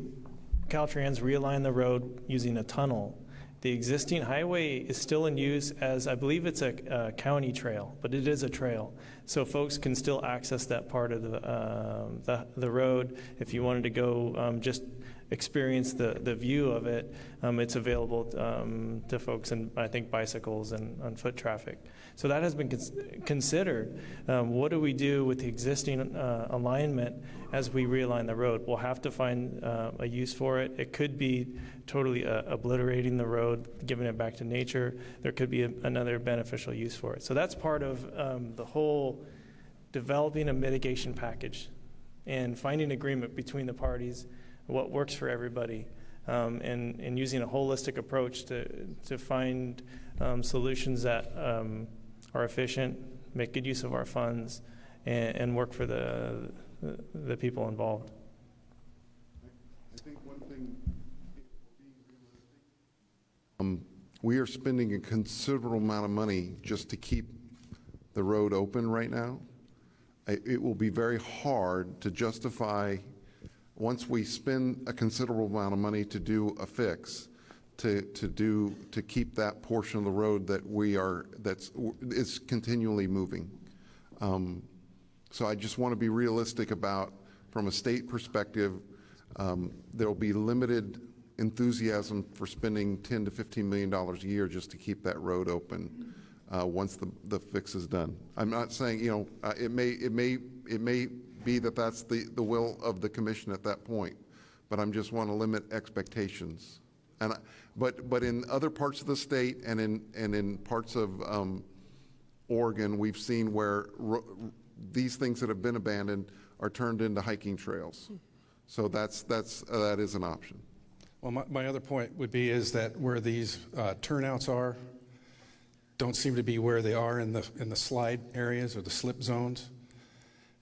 Caltrans realigned the road using a tunnel. The existing highway is still in use as, I believe it's a county trail, but it is a trail. So folks can still access that part of the road. If you wanted to go just experience the view of it, it's available to folks, and I think bicycles and on foot traffic. So that has been considered. What do we do with the existing alignment as we realign the road? We'll have to find a use for it. It could be totally obliterating the road, giving it back to nature. There could be another beneficial use for it. So that's part of the whole developing a mitigation package and finding agreement between the parties, what works for everybody, and using a holistic approach to find solutions that are efficient, make good use of our funds, and work for the people involved. I think one thing, we are spending a considerable amount of money just to keep the road open right now. It will be very hard to justify, once we spend a considerable amount of money to do a fix, to keep that portion of the road that is continually moving. So I just want to be realistic about, from a state perspective, there will be limited enthusiasm for spending $10 to $15 million a year just to keep that road open once the fix is done. I'm not saying, it may be that that's the will of the commission at that point, but I just want to limit expectations. And but in other parts of the state and in parts of Oregon, we've seen where these things that have been abandoned are turned into hiking trails. So that is an option. Well, my other point would be is that where these turnouts are, don't seem to be where they are in the slide areas or the slip zones.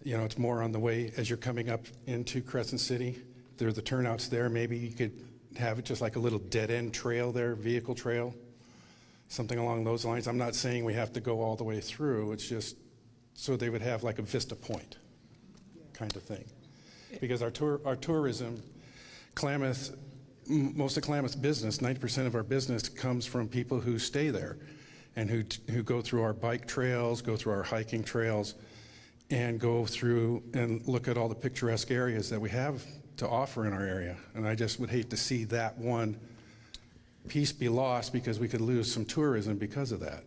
It's more on the way as you're coming up into Crescent City. There are the turnouts there. Maybe you could have it just like a little dead-end trail there, vehicle trail, something along those lines. I'm not saying we have to go all the way through. It's just so they would have like a vista point kind of thing. Because our tourism, Klamath, most of Klamath's business, 90% of our business comes from people who stay there and who go through our bike trails, go through our hiking trails, and go through and look at all the picturesque areas that we have to offer in our area. And I just would hate to see that one piece be lost because we could lose some tourism because of that.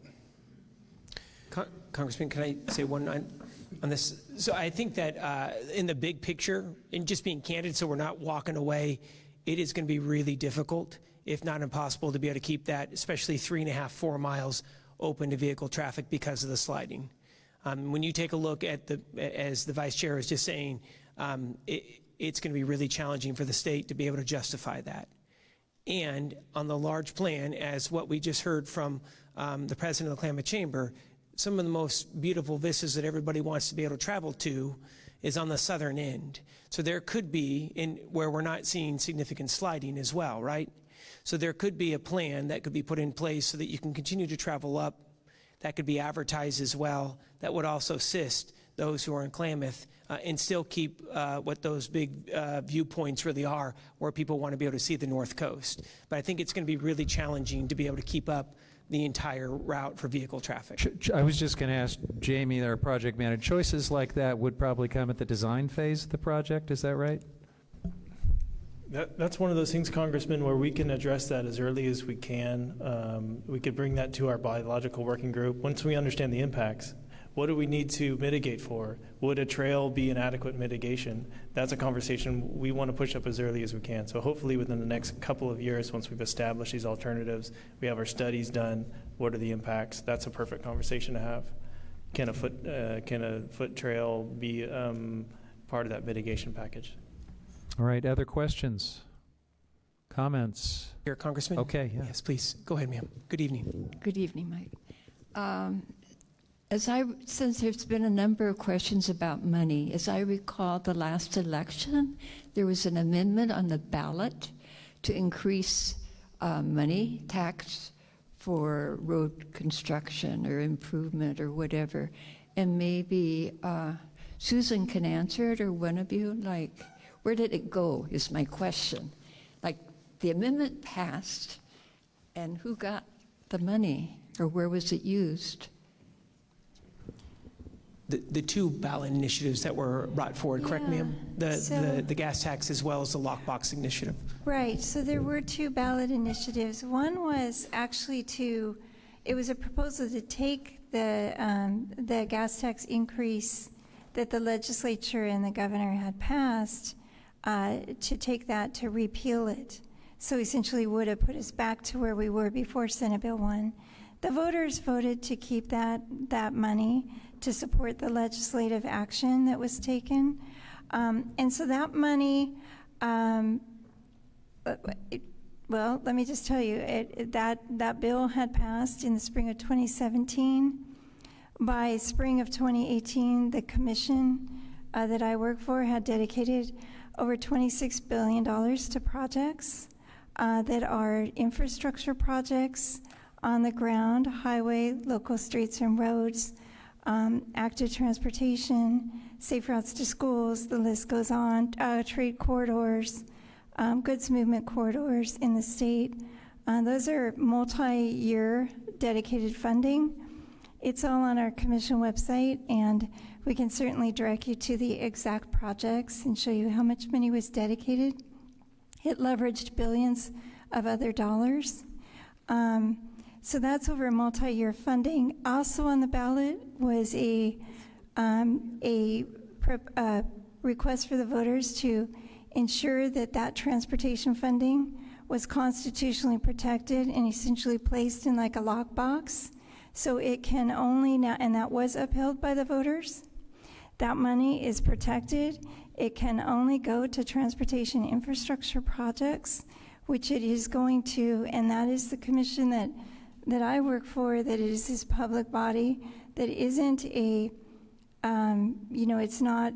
Congressman, can I say one on this? So I think that in the big picture, and just being candid so we're not walking away, it is going to be really difficult, if not impossible, to be able to keep that, especially 3.5, 4 miles open to vehicle traffic because of the sliding. When you take a look at as the vice chair was just saying, it's going to be really challenging for the state to be able to justify that. And on the large plan, as what we just heard from the president of the Klamath Chamber, some of the most beautiful vistas that everybody wants to be able to travel to is on the southern end. So there could be, where we're not seeing significant sliding as well, right? So there could be a plan that could be put in place so that you can continue to travel up. That could be advertised as well. That would also assist those who are in Klamath and still keep what those big viewpoints really are, where people want to be able to see the North Coast. But I think it's going to be really challenging to be able to keep up the entire route for vehicle traffic. I was just going to ask Jamie, our project manager, choices like that would probably come at the design phase of the project, is that right? That's one of those things, Congressman, where we can address that as early as we can. We could bring that to our biological working group. Once we understand the impacts, what do we need to mitigate for? Would a trail be an adequate mitigation? That's a conversation we want to push up as early as we can. So hopefully within the next couple of years, once we've established these alternatives, we have our studies done, what are the impacts? That's a perfect conversation to have. Can a foot trail be part of that mitigation package? All right, other questions? Comments? Here, Congressman? Okay, yeah. Yes, please. Go ahead, ma'am. Good evening. Good evening, Mike. Since there's been a number of questions about money, as I recall the last election, there was an amendment on the ballot to increase money tax for road construction or improvement or whatever. And maybe Susan can answer it, or one of you, like, where did it go is my question. Like, the amendment passed, and who got the money, or where was it used? The two ballot initiatives that were brought forward, correct, ma'am? The gas tax as well as the lockbox initiative. Right, so there were two ballot initiatives. One was actually it was a proposal to take the gas tax increase that the legislature and the governor had passed, to take that to repeal it. So essentially would have put us back to where we were before Senate Bill 1. The voters voted to keep that money to support the legislative action that was taken. And so that money, well, let me just tell you, that bill had passed in the spring of 2017. By spring of 2018, the commission that I work for had dedicated over $26 billion to projects that are infrastructure projects on the ground, highway, local streets and roads, active transportation, safe routes to schools, the list goes on, trade corridors, goods movement corridors in the state. Those are multi-year dedicated funding. It's all on our commission website, and we can certainly direct you to the exact projects and show you how much money was dedicated. It leveraged billions of other dollars. So that's over multi-year funding. Also on the ballot was a request for the voters to ensure that transportation funding was constitutionally protected and essentially placed in like a lockbox. So it can only now, and that was upheld by the voters, that money is protected. It can only go to transportation infrastructure projects, which it is going to, and that is the commission that I work for, that it is this public body that isn't it's not,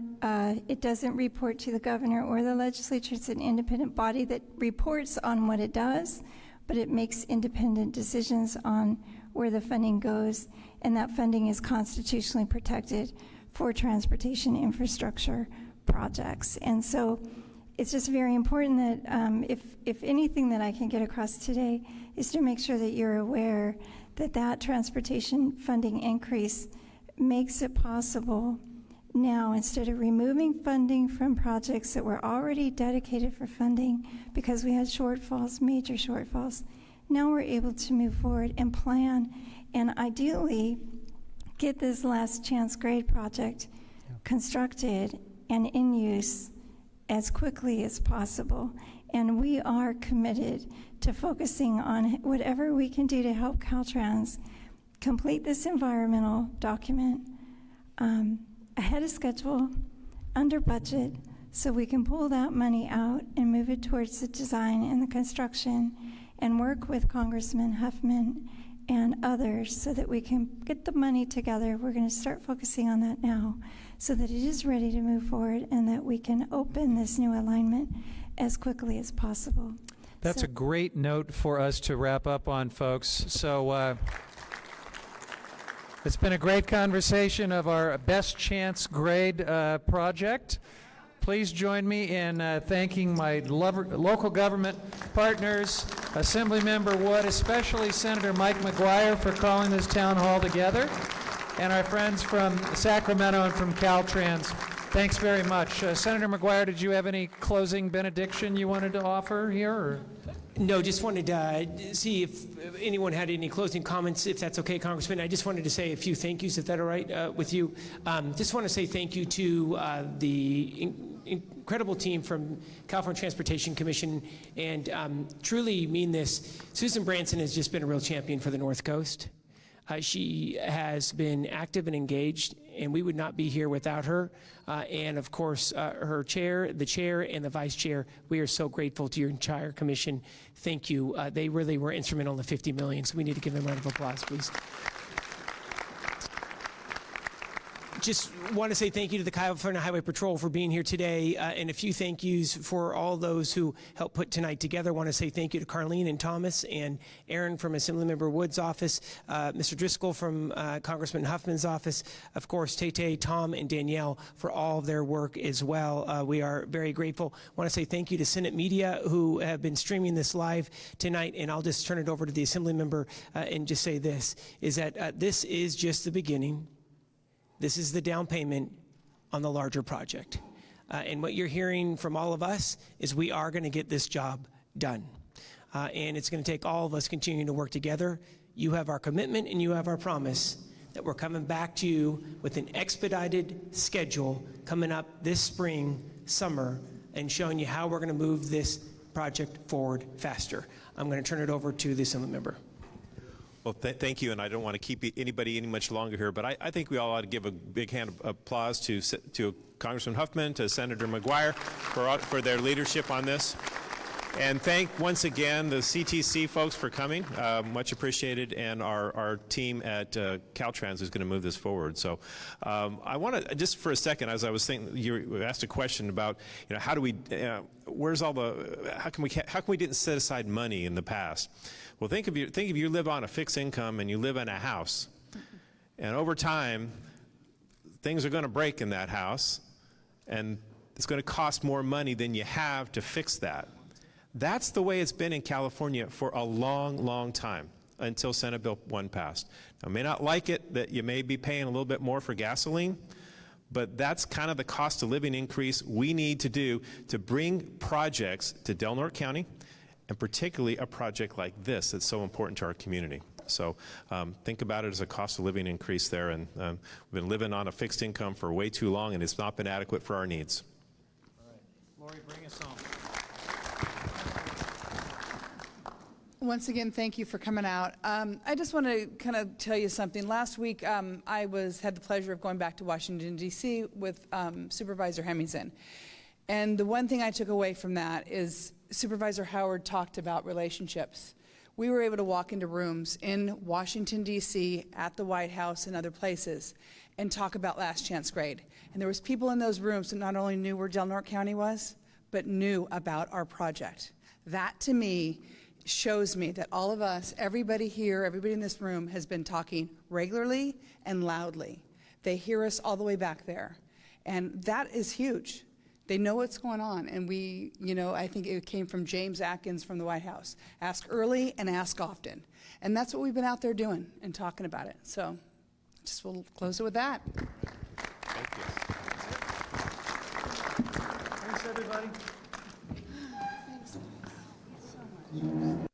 it doesn't report to the governor or the legislature. It's an independent body that reports on what it does, but it makes independent decisions on where the funding goes, and that funding is constitutionally protected for transportation infrastructure projects. And so it's just very important that if anything that I can get across today is to make sure that you're aware that transportation funding increase makes it possible now, instead of removing funding from projects that were already dedicated for funding because we had shortfalls, major shortfalls, now we're able to move forward and plan and ideally get this last chance grade project constructed and in use as quickly as possible. And we are committed to focusing on whatever we can do to help Caltrans complete this environmental document ahead of schedule, under budget, so we can pull that money out and move it towards the design and the construction and work with Congressman Huffman and others so that we can get the money together. We're going to start focusing on that now so that it is ready to move forward and that we can open this new alignment as quickly as possible. That's a great note for us to wrap up on, folks. So it's been a great conversation of our Best Chance Grade project. Please join me in thanking my local government partners, Assemblymember Wood, especially Senator Mike McGuire for calling this town hall together, and our friends from Sacramento and from Caltrans. Thanks very much. Senator McGuire, did you have any closing benediction you wanted to offer here? Or? No, just wanted to see if anyone had any closing comments, if that's okay, Congressman. I just wanted to say a few thank yous, if that's all right with you. Just want to say thank you to the incredible team from California Transportation Commission, and truly mean this. Susan Branson has just been a real champion for the North Coast. She has been active and engaged, and we would not be here without her. And of course, her chair, the chair, and the vice chair. We are so grateful to your entire commission. Thank you. They really were instrumental in the $50 million, so we need to give them a round of applause, please. Just want to say thank you to the California Highway Patrol for being here today, and a few thank yous for all those who helped put tonight together. I want to say thank you to Carlene and Thomas and Aaron from Assemblymember Wood's office, Mr. Driscoll from Congressman Huffman's office, of course, Tay, Tom, and Danielle for all of their work as well. We are very grateful. I want to say thank you to Senate Media who have been streaming this live tonight, and I'll just turn it over to the Assemblymember and just say this, is that this is just the beginning. This is the down payment on the larger project. And what you're hearing from all of us is we are going to get this job done. And it's going to take all of us continuing to work together. You have our commitment and you have our promise that we're coming back to you with an expedited schedule coming up this spring, summer, and showing you how we're going to move this project forward faster. I'm going to turn it over to the Assemblymember. Well, thank you, and I don't want to keep anybody any much longer here, but I think we all ought to give a big hand of applause to Congressman Huffman, to Senator McGuire for their leadership on this. And thank once again the CTC folks for coming, much appreciated, and our team at Caltrans is going to move this forward. So I want to, just for a second, as I was thinking, you asked a question about, how do we, where's all the, how can we didn't set aside money in the past? Well, think if you live on a fixed income and you live in a house, and over time, things are going to break in that house, and it's going to cost more money than you have to fix that. That's the way it's been in California for a long, long time, until Senate Bill 1 passed. Now, I may not like it that you may be paying a little bit more for gasoline, but that's kind of the cost of living increase we need to do to bring projects to Del Norte County, and particularly a project like this that's so important to our community. So think about it as a cost of living increase there, and we've been living on a fixed income for way too long, and it's not been adequate for our needs. All right, Lori, bring us home. Once again, thank you for coming out. I just want to kind of tell you something. Last week, I had the pleasure of going back to Washington, D.C. with Supervisor Hemmingson. And the one thing I took away from that is Supervisor Howard talked about relationships. We were able to walk into rooms in Washington, D.C., at the White House and other places, and talk about Last Chance Grade. And there was people in those rooms that not only knew where Del Norte County was, but knew about our project. That, to me, shows me that all of us, everybody here, everybody in this room, has been talking regularly and loudly. They hear us all the way back there. And that is huge. They know what's going on, and I think it came from James Atkins from the White House. Ask early and ask often. And that's what we've been out there doing and talking about it. So just we'll close it with that. Thank you. Thanks, everybody. Thanks so much.